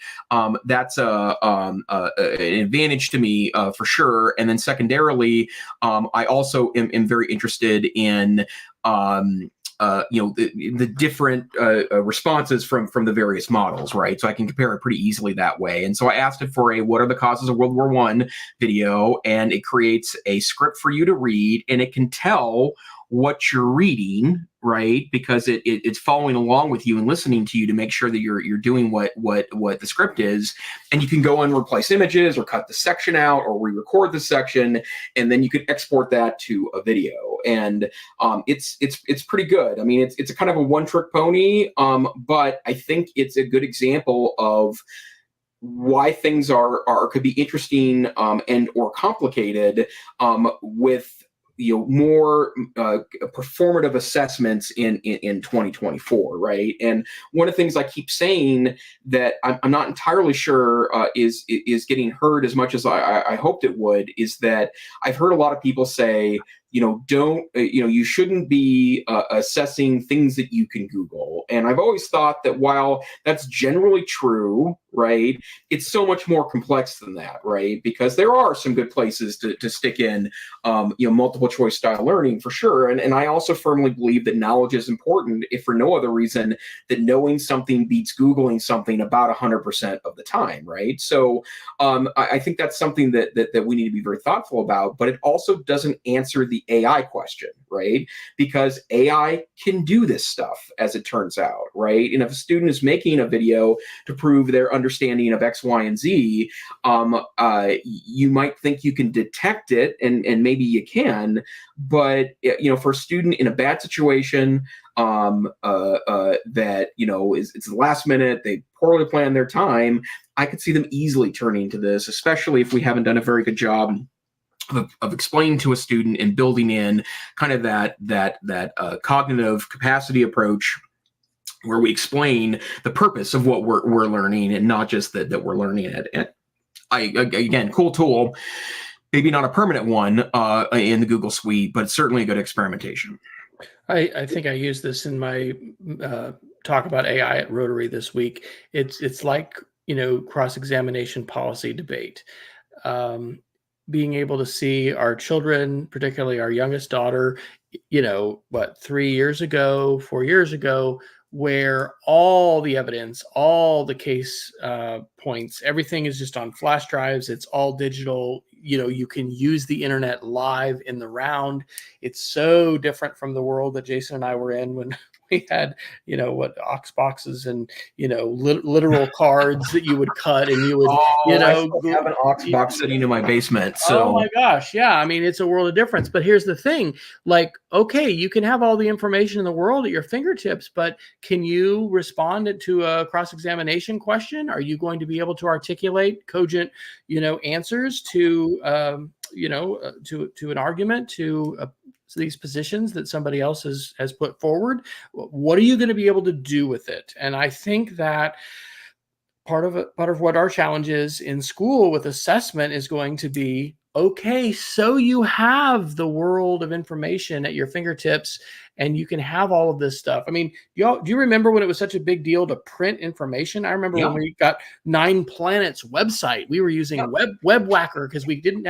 that's an advantage to me for sure. And then secondarily, I also am very interested in the different responses from the various models, right? So I can compare it pretty easily that way. And so I asked it for a what are the causes of World War I video, and it creates a script for you to read, and it can tell what you're reading, right? Because it's following along with you and listening to you to make sure that you're doing what the script is. And you can go and replace images or cut the section out or re-record the section, and then you can export that to a video. And it's pretty good. I mean, it's a kind of a one-trick pony, but I think it's a good example of why things could be interesting and or complicated with more performative assessments in 2024, right? And one of the things I keep saying that I'm not entirely sure is getting heard as much as I hoped it would is that I've heard a lot of people say, you shouldn't be assessing things that you can Google. And I've always thought that while that's generally true, right, it's so much more complex than that, right? Because there are some good places to stick in, multiple choice style learning for sure. And I also firmly believe that knowledge is important, if for no other reason that knowing something beats Googling something about 100% of the time, right? So I think that's something that we need to be very thoughtful about, but it also doesn't answer the AI question, right? Because AI can do this stuff, as it turns out, right? And if a student is making a video to prove their understanding of X, Y, and Z, you might think you can detect it, and maybe you can, but for a student in a bad situation, that it's the last minute, they poorly plan their time, I could see them easily turning to this, especially if we haven't done a very good job of explaining to a student and building in kind of that cognitive capacity approach, where we explain the purpose of what we're learning, and not just that we're learning it. And again, cool tool, maybe not a permanent one in the Google Suite, but certainly a good experimentation. I think I used this in my talk about AI at Rotary this week. It's like, cross-examination policy debate. Being able to see our children, particularly our youngest daughter, 3 years ago, 4 years ago, where all the evidence, all the case points, everything is just on flash drives. It's all digital. You can use the internet live in the round. It's so different from the world that Jason and I were in when we had, Ox boxes and, literal cards that you would cut, and you would, I still have an Ox box sitting in my basement. So. Oh my gosh. Yeah. I mean, it's a world of difference, but here's the thing, okay, you can have all the information in the world at your fingertips, but can you respond to a cross-examination question? Are you going to be able to articulate cogent, answers to an argument, to these positions that somebody else has put forward? What are you going to be able to do with it? And I think that part of what our challenge is in school with assessment is going to be, okay, so you have the world of information at your fingertips, and you can have all of this stuff. I mean, do you remember when it was such a big deal to print information? I remember when we got 9 Planets website, we were using WebWhacker because we didn't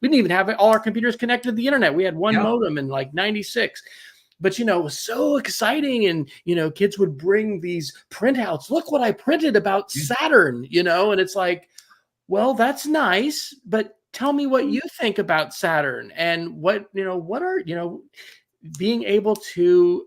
even have all our computers connected to the internet. We had one modem in 96. But, it was so exciting. And, kids would bring these printouts. Look what I printed about Saturn, and it's like, well, that's nice, but tell me what you think about Saturn, and what are being able to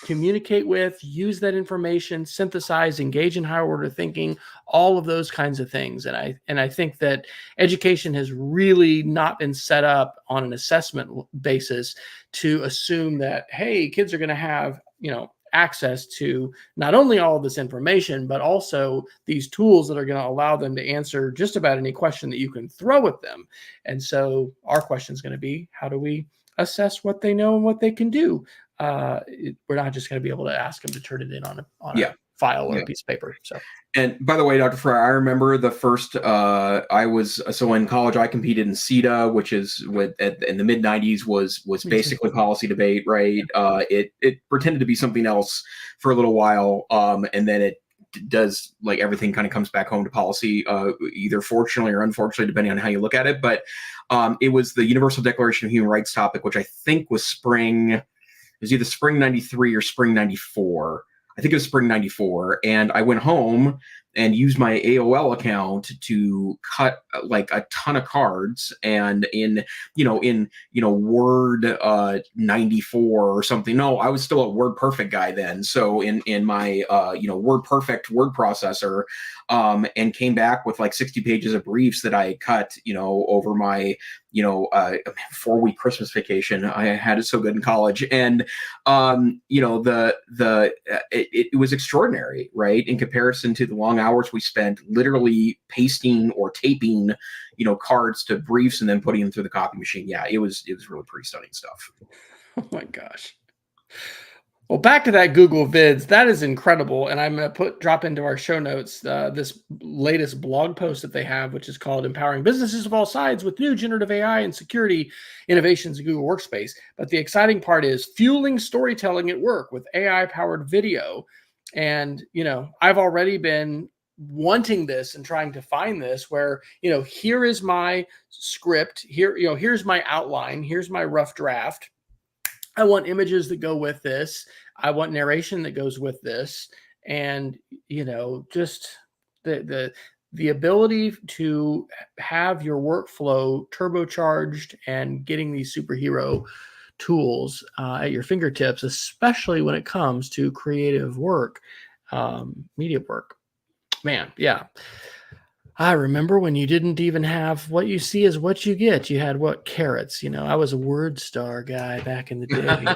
communicate with, use that information, synthesize, engage in higher order thinking, all of those kinds of things. And I think that education has really not been set up on an assessment basis to assume that, hey, kids are going to have, access to not only all of this information, but also these tools that are going to allow them to answer just about any question that you can throw at them. And so our question is going to be, how do we assess what they know and what they can do? We're not just going to be able to ask them to turn it in on a file or a piece of paper. So, and by the way, Dr. Fryer, I remember the first, in college, I competed in CETA, which is in the mid 90s was basically policy debate, right? It pretended to be something else for a little while. And then it does, everything kind of comes back home to policy, either fortunately or unfortunately, depending on how you look at it. But it was the Universal Declaration of Human Rights topic, which I think was either spring 93 or spring 94. I think it was spring 94. And I went home and used my AOL account to cut a ton of cards, and in Word 94 or something. No, I was still a WordPerfect guy then. So in my WordPerfect word processor, and came back with 60 pages of briefs that I cut over my 4-week Christmas vacation. I had it so good in college, and it was extraordinary, right, in comparison to the long hours we spent literally pasting or taping, cards to briefs and then putting them through the copy machine. Yeah, it was really pretty stunning stuff. Oh my gosh. Well, back to that Google Vids, that is incredible, and I'm going to drop into our show notes this latest blog post that they have, which is called "Empowering Businesses of All Sides with New Generative AI and Security Innovations in Google Workspace." But the exciting part is fueling storytelling at work with AI-powered video. And I've already been wanting this and trying to find this, where here is my script, here's my outline, here's my rough draft. I want images that go with this. I want narration that goes with this. And, just the ability to have your workflow turbocharged and getting these superhero tools at your fingertips, especially when it comes to creative work, media work. Man, yeah. I remember when you didn't even have what you see is what you get. You had carrots. I was a WordStar guy back in the day.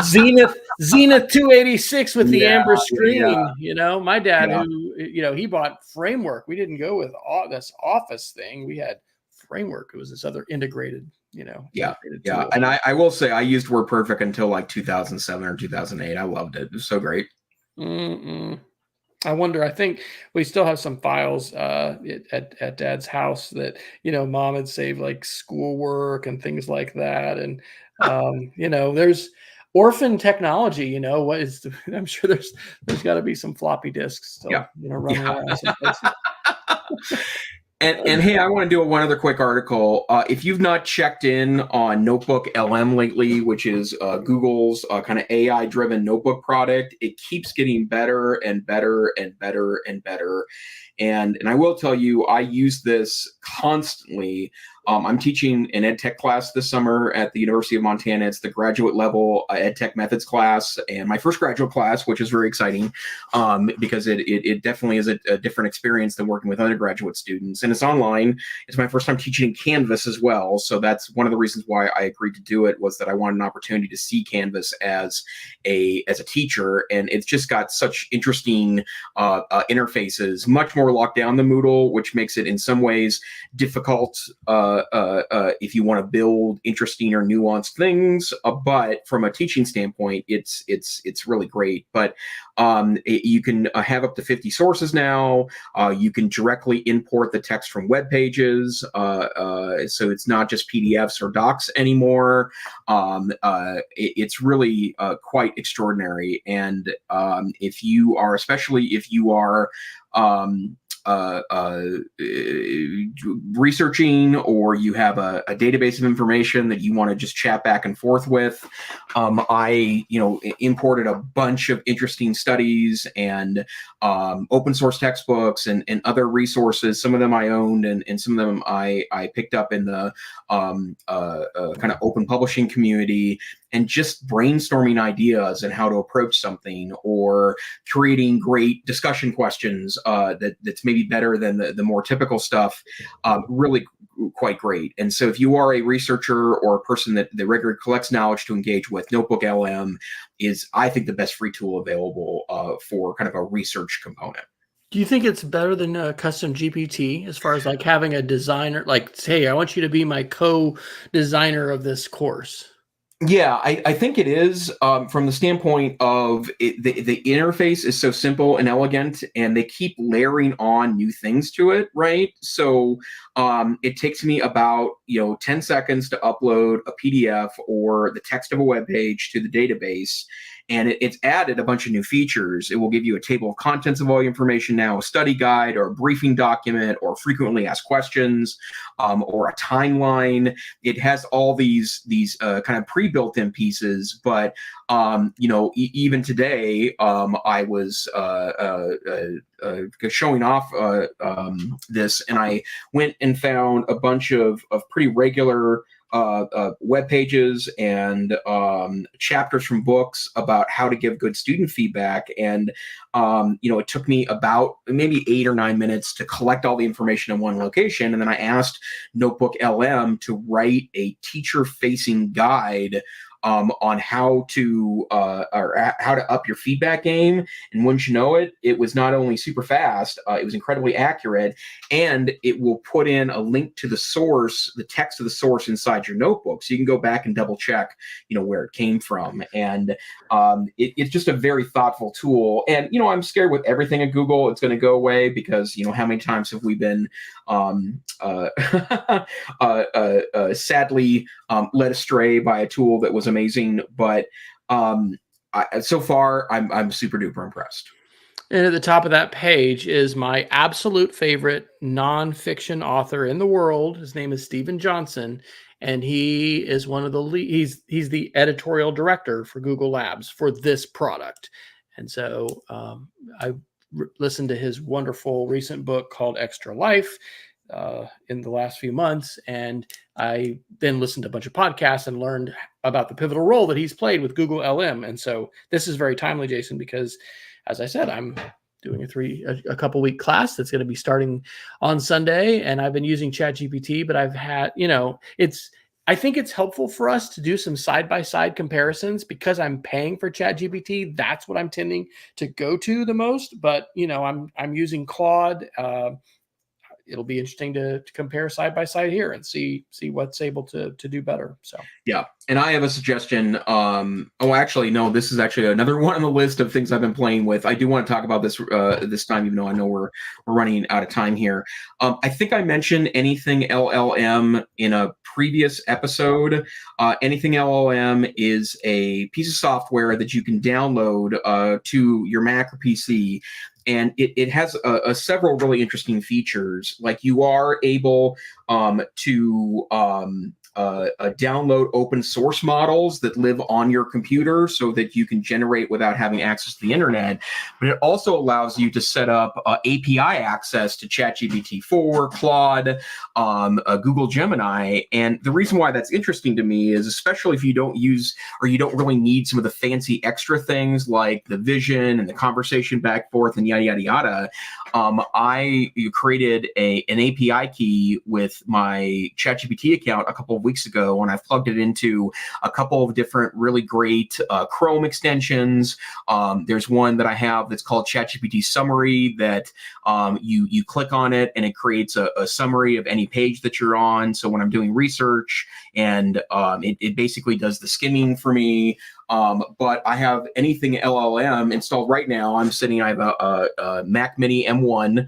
Zenith 286 with the amber screen. My dad, who he bought Framework. We didn't go with this Office thing. We had Framework. It was this other integrated. Integrated tool. And I will say I used WordPerfect until like 2007 or 2008. I loved it. It was so great. I wonder, I think we still have some files at Dad's house that, Mom had saved, like schoolwork and things like that. And, there's orphan technology, I'm sure there's got to be some floppy disks still, running around someplace. And hey, I want to do one other quick article. If you've not checked in on Notebook LM lately, which is Google's kind of AI-driven notebook product, it keeps getting better and better and better and better. And I will tell you, I use this constantly. I'm teaching an EdTech class this summer at the University of Montana. It's the graduate level EdTech methods class, and my first graduate class, which is very exciting because it definitely is a different experience than working with undergraduate students. And it's online. It's my first time teaching in Canvas as well. So that's one of the reasons why I agreed to do it, was that I wanted an opportunity to see Canvas as a teacher. And it's just got such interesting interfaces, much more locked down than Moodle, which makes it in some ways difficult if you want to build interesting or nuanced things, but from a teaching standpoint, it's really great. But you can have up to 50 sources now. You can directly import the text from web pages, so it's not just PDFs or docs anymore. It's really quite extraordinary. And especially if you are researching, or you have a database of information that you want to just chat back and forth with. I imported a bunch of interesting studies and open source textbooks and other resources. Some of them I owned, and some of them I picked up in the kind of open publishing community, and just brainstorming ideas and how to approach something, or creating great discussion questions that's maybe better than the more typical stuff. Really quite great. And so if you are a researcher or a person that regularly collects knowledge to engage with, Notebook LM is, I think, the best free tool available for kind of a research component. Do you think it's better than custom GPT as far as like having a designer, like, hey, I want you to be my co-designer of this course? Yeah, I think it is from the standpoint of the interface is so simple and elegant, and they keep layering on new things to it, right? So it takes me about 10 seconds to upload a PDF or the text of a web page to the database. And it's added a bunch of new features. It will give you a table of contents of all your information now, a study guide or a briefing document, or frequently asked questions, or a timeline. It has all these kind of pre-built in pieces. But even today, I was showing off this, and I went and found a bunch of pretty regular web pages and chapters from books about how to give good student feedback. And it took me about maybe 8 or 9 minutes to collect all the information in one location. And then I asked Notebook LM to write a teacher-facing guide on how to how to up your feedback game. And once you know it, it was not only super fast, it was incredibly accurate, and it will put in a link to the source, the text of the source inside your notebook, so you can go back and double check, where it came from. And it's just a very thoughtful tool. And I'm scared with everything at Google it's going to go away, because how many times have we been sadly led astray by a tool that was amazing. But so far, I'm super duper impressed. And at the top of that page is my absolute favorite nonfiction author in the world. His name is Stephen Johnson, and he is one of the he's the editorial director for Google Labs for this product. And so I listened to his wonderful recent book called Extra Life in the last few months, and I then listened to a bunch of podcasts and learned about the pivotal role that he's played with Google LM. And so this is very timely, Jason, because as I said, I'm doing a couple week class that's going to be starting on Sunday, and I've been using ChatGPT, but I've had, I think it's helpful for us to do some side-by-side comparisons, because I'm paying for ChatGPT. That's what I'm tending to go to the most. But, I'm using Claude. It'll be interesting to compare side by side here and see what's able to do better. So yeah, and I have a suggestion. Actually, no, this is actually another one on the list of things I've been playing with. I do want to talk about this this time, even though I know we're running out of time here. I think I mentioned Anything LLM in a previous episode. Anything LLM is a piece of software that you can download to your Mac or PC. And it has several really interesting features. Like, you are able to download open source models that live on your computer, so that you can generate without having access to the internet. But it also allows you to set up API access to ChatGPT-4, Claude, Google Gemini. And the reason why that's interesting to me is, especially if you don't use, or you don't really need some of the fancy extra things like the vision and the conversation back forth and yada, yada, yada. I created an API key with my ChatGPT account a couple of weeks ago, and I've plugged it into a couple of different really great Chrome extensions. There's one that I have that's called ChatGPT Summary, that you click on it and it creates a summary of any page that you're on. So when I'm doing research, and it basically does the skimming for me. But I have Anything LLM installed right now. I have a Mac Mini M1,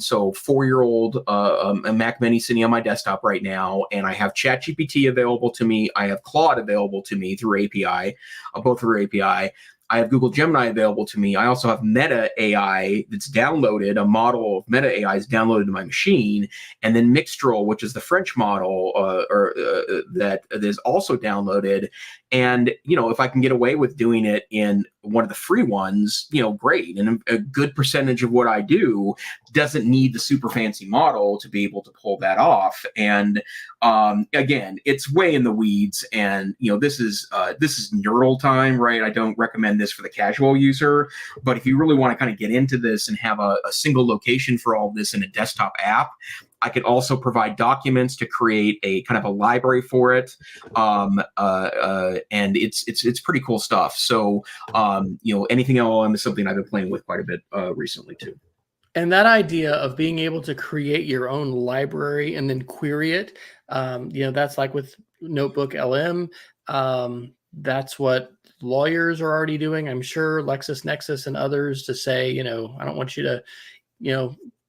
so 4-year-old a Mac Mini sitting on my desktop right now, and I have ChatGPT available to me. I have Claude available to me through API, both through API. I have Google Gemini available to me. I also have Meta AI that's downloaded. A model of Meta AI is downloaded to my machine, and then Mixtral, which is the French model, that is also downloaded. And if I can get away with doing it in one of the free ones, great. And a good percentage of what I do doesn't need the super fancy model to be able to pull that off. And again, it's way in the weeds, and this is neural time, right? I don't recommend this for the casual user, but if you really want to kind of get into this and have a single location for all of this in a desktop app, I could also provide documents to create a kind of a library for it, and it's pretty cool stuff. So Anything LLM is something I've been playing with quite a bit recently too. And that idea of being able to create your own library and then query it, that's like with Notebook LM. That's what lawyers are already doing. I'm sure LexisNexis and others, to say, I don't want you to,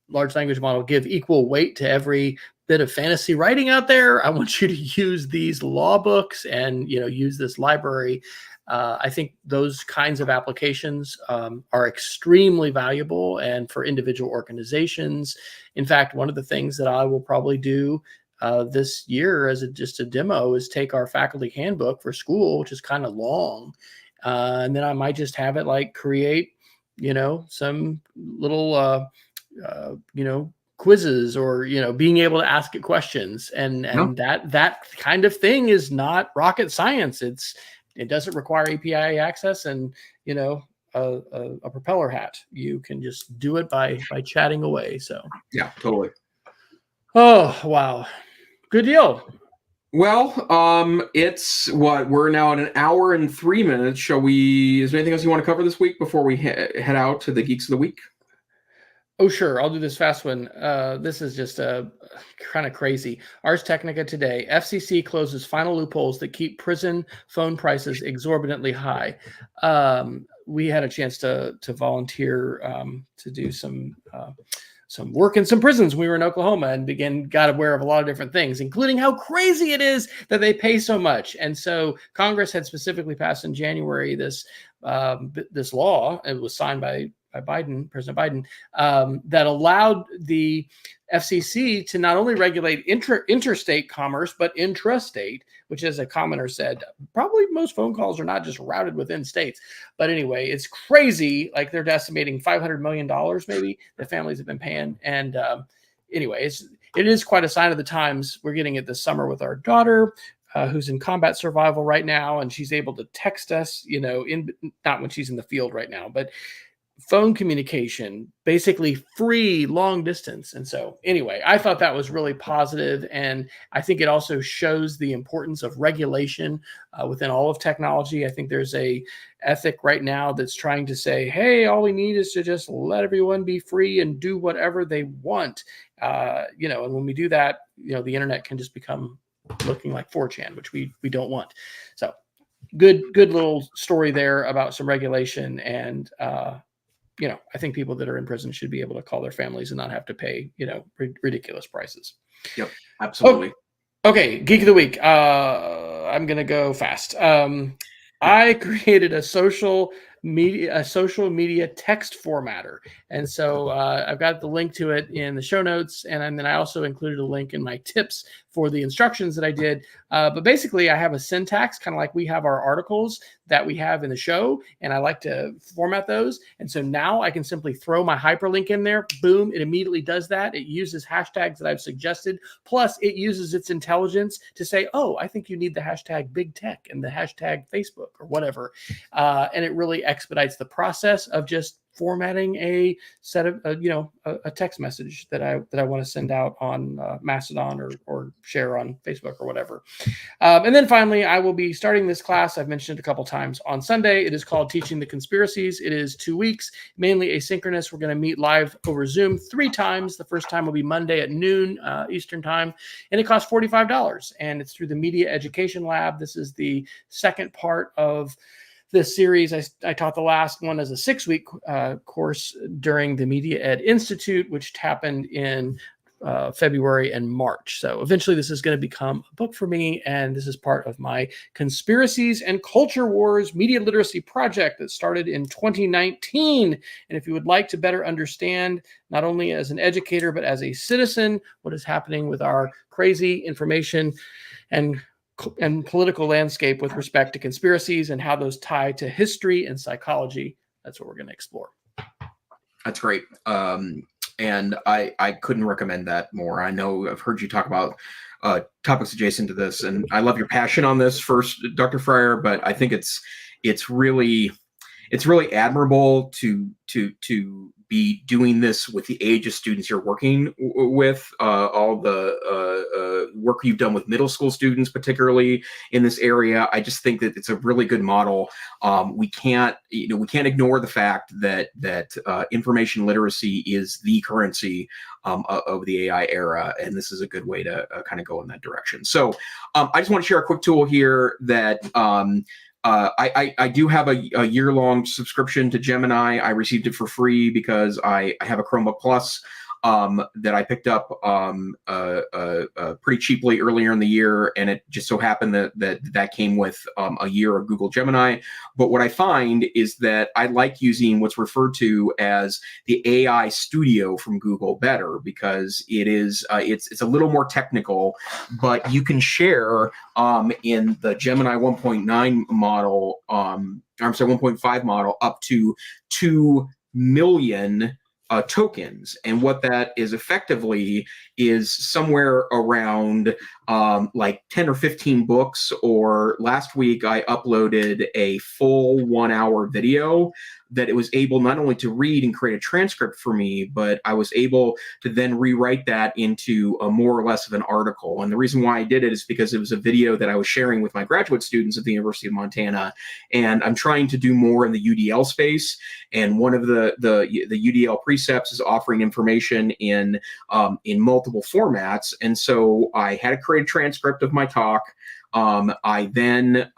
large language model, give equal weight to every bit of fantasy writing out there. I want you to use these law books and, use this library. I think those kinds of applications are extremely valuable, and for individual organizations. In fact, one of the things that I will probably do this year as just a demo is take our faculty handbook for school, which is kind of long, and then I might just have it like create, some little, quizzes, or being able to ask it questions, and that kind of thing is not rocket science. It doesn't require API access and a propeller hat. You can just do it by chatting away. So yeah, totally. Oh wow, good deal. Well, it's what we're now at an hour and 3 minutes. Shall we? Is there anything else you want to cover this week before we head out to the Geeks of the Week? Oh, sure. I'll do this fast one. This is just kind of crazy. Ars Technica today. FCC closes final loopholes that keep prison phone prices exorbitantly high. We had a chance to volunteer to do some work in some prisons when we were in Oklahoma, and again got aware of a lot of different things, including how crazy it is that they pay so much. And so Congress had specifically passed in January this law. It was signed by Biden, President Biden, that allowed the FCC to not only regulate interstate commerce, but intrastate, which, as a commenter said, probably most phone calls are not just routed within states. But anyway, it's crazy. Like, they're estimating $500 million maybe that families have been paying. And anyway, it is quite a sign of the times. We're getting it this summer with our daughter, who's in combat survival right now, and she's able to text us, not when she's in the field right now, but phone communication, basically free long distance. And so anyway, I thought that was really positive, and I think it also shows the importance of regulation within all of technology. I think there's a ethic right now that's trying to say, hey, all we need is to just let everyone be free and do whatever they want. And when we do that, the internet can just become looking like 4chan, which we don't want. So good little story there about some regulation. And I think people that are in prison should be able to call their families and not have to pay, ridiculous prices. Yep, absolutely. Okay, Geek of the Week. I'm gonna go fast. I created a social media text formatter, and so I've got the link to it in the show notes, and then I also included a link in my tips for the instructions that I did. But basically, I have a syntax, kind of like we have our articles that we have in the show, and I like to format those. And so now I can simply throw my hyperlink in there. Boom, it immediately does that. It uses hashtags that I've suggested. Plus, it uses its intelligence to say, oh, I think you need the hashtag big tech and the hashtag Facebook or whatever. And it really expedites the process of just formatting a set of a text message that I want to send out on Mastodon or share on Facebook or whatever. And then finally, I will be starting this class I've mentioned a couple times on Sunday. It is called Teaching the Conspiracies. It is 2 weeks, mainly asynchronous. We're going to meet live over Zoom 3 times. The first time will be Monday at noon Eastern time, and it costs $45. And it's through the Media Education Lab. This is the second part of this series. I taught the last one as a 6-week course during the Media Ed Institute, which happened in February and March. So eventually this is going to become a book for me, and this is part of my Conspiracies and Culture Wars Media Literacy Project that started in 2019. And if you would like to better understand, not only as an educator, but as a citizen, what is happening with our crazy information and political landscape with respect to conspiracies and how those tie to history and psychology, that's what we're going to explore. That's great. And I couldn't recommend that more. I know I've heard you talk about topics adjacent to this, and I love your passion on this first, Dr. Fryer, but I think it's really admirable to be doing this with the age of students you're working with, all the work you've done with middle school students, particularly in this area. I just think that it's a really good model. We can't ignore the fact that information literacy is the currency of the AI era, and this is a good way to kind of go in that direction. So I just want to share a quick tool here that I do have a year-long subscription to Gemini. I received it for free because I have a Chromebook Plus that I picked up pretty cheaply earlier in the year, and it just so happened that came with a year of Google Gemini. But what I find is that I like using what's referred to as the AI Studio from Google better, because it's a little more technical, but you can share in the Gemini 1.9 model, 1.5 model, up to 2 million tokens. And what that is effectively is somewhere around like 10 or 15 books. Or last week I uploaded a full 1-hour video that it was able not only to read and create a transcript for me, but I was able to then rewrite that into a more or less of an article. And the reason why I did it is because it was a video that I was sharing with my graduate students at the University of Montana. And I'm trying to do more in the UDL space. And one of the UDL precepts is offering information in multiple formats. And so I had to create a transcript of my talk. I then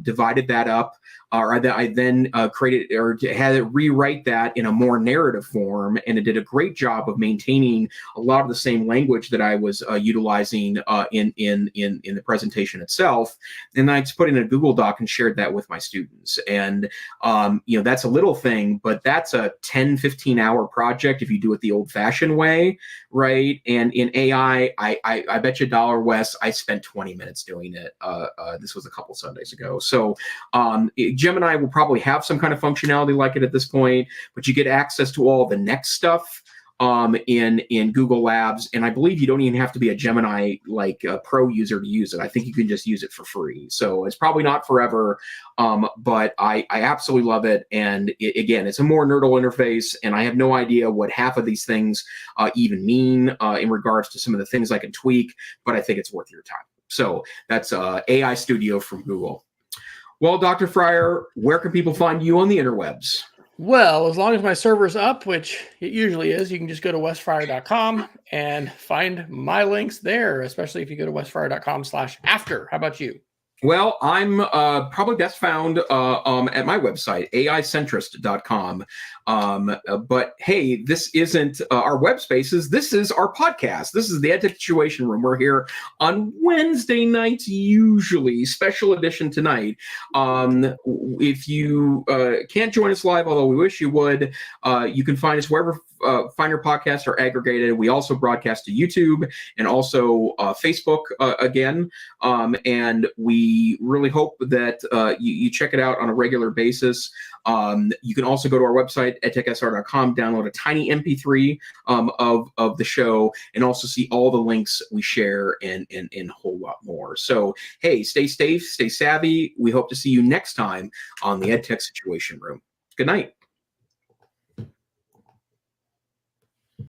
divided that up, or I then created or had it rewrite that in a more narrative form, and it did a great job of maintaining a lot of the same language that I was utilizing in the presentation itself. And I just put it in a Google Doc and shared that with my students. And that's a little thing, but that's a 10-15 hour project if you do it the old-fashioned way, right? And in AI, I bet you $1, Wes, I spent 20 minutes doing it. This was a couple Sundays ago. So Gemini will probably have some kind of functionality like it at this point, but you get access to all the next stuff in Google Labs. And I believe you don't even have to be a Gemini pro user to use it. I think you can just use it for free. So it's probably not forever, but I absolutely love it. And again, it's a more nerdle interface, and I have no idea what half of these things even mean in regards to some of the things I can tweak, but I think it's worth your time. So that's AI Studio from Google. Well, Dr. Fryer, where can people find you on the interwebs? Well, as long as my server's up, which it usually is, you can just go to wesfryer.com and find my links there, especially if you go to wesfryer.com/after. How about you? Well, I'm probably best found at my website, aicentrist.com. But hey, this isn't our web spaces. This is our podcast. This is the EdTech Situation Room. We're here on Wednesday nights, usually, special edition tonight. If you can't join us live, although we wish you would, you can find us wherever finer podcasts are aggregated. We also broadcast to YouTube and also Facebook again. And we really hope that you check it out on a regular basis. You can also go to our website, edtechsr.com, download a tiny MP3 of the show, and also see all the links we share and a whole lot more. So, hey, stay safe, stay savvy. We hope to see you next time on the EdTech Situation Room. Good night.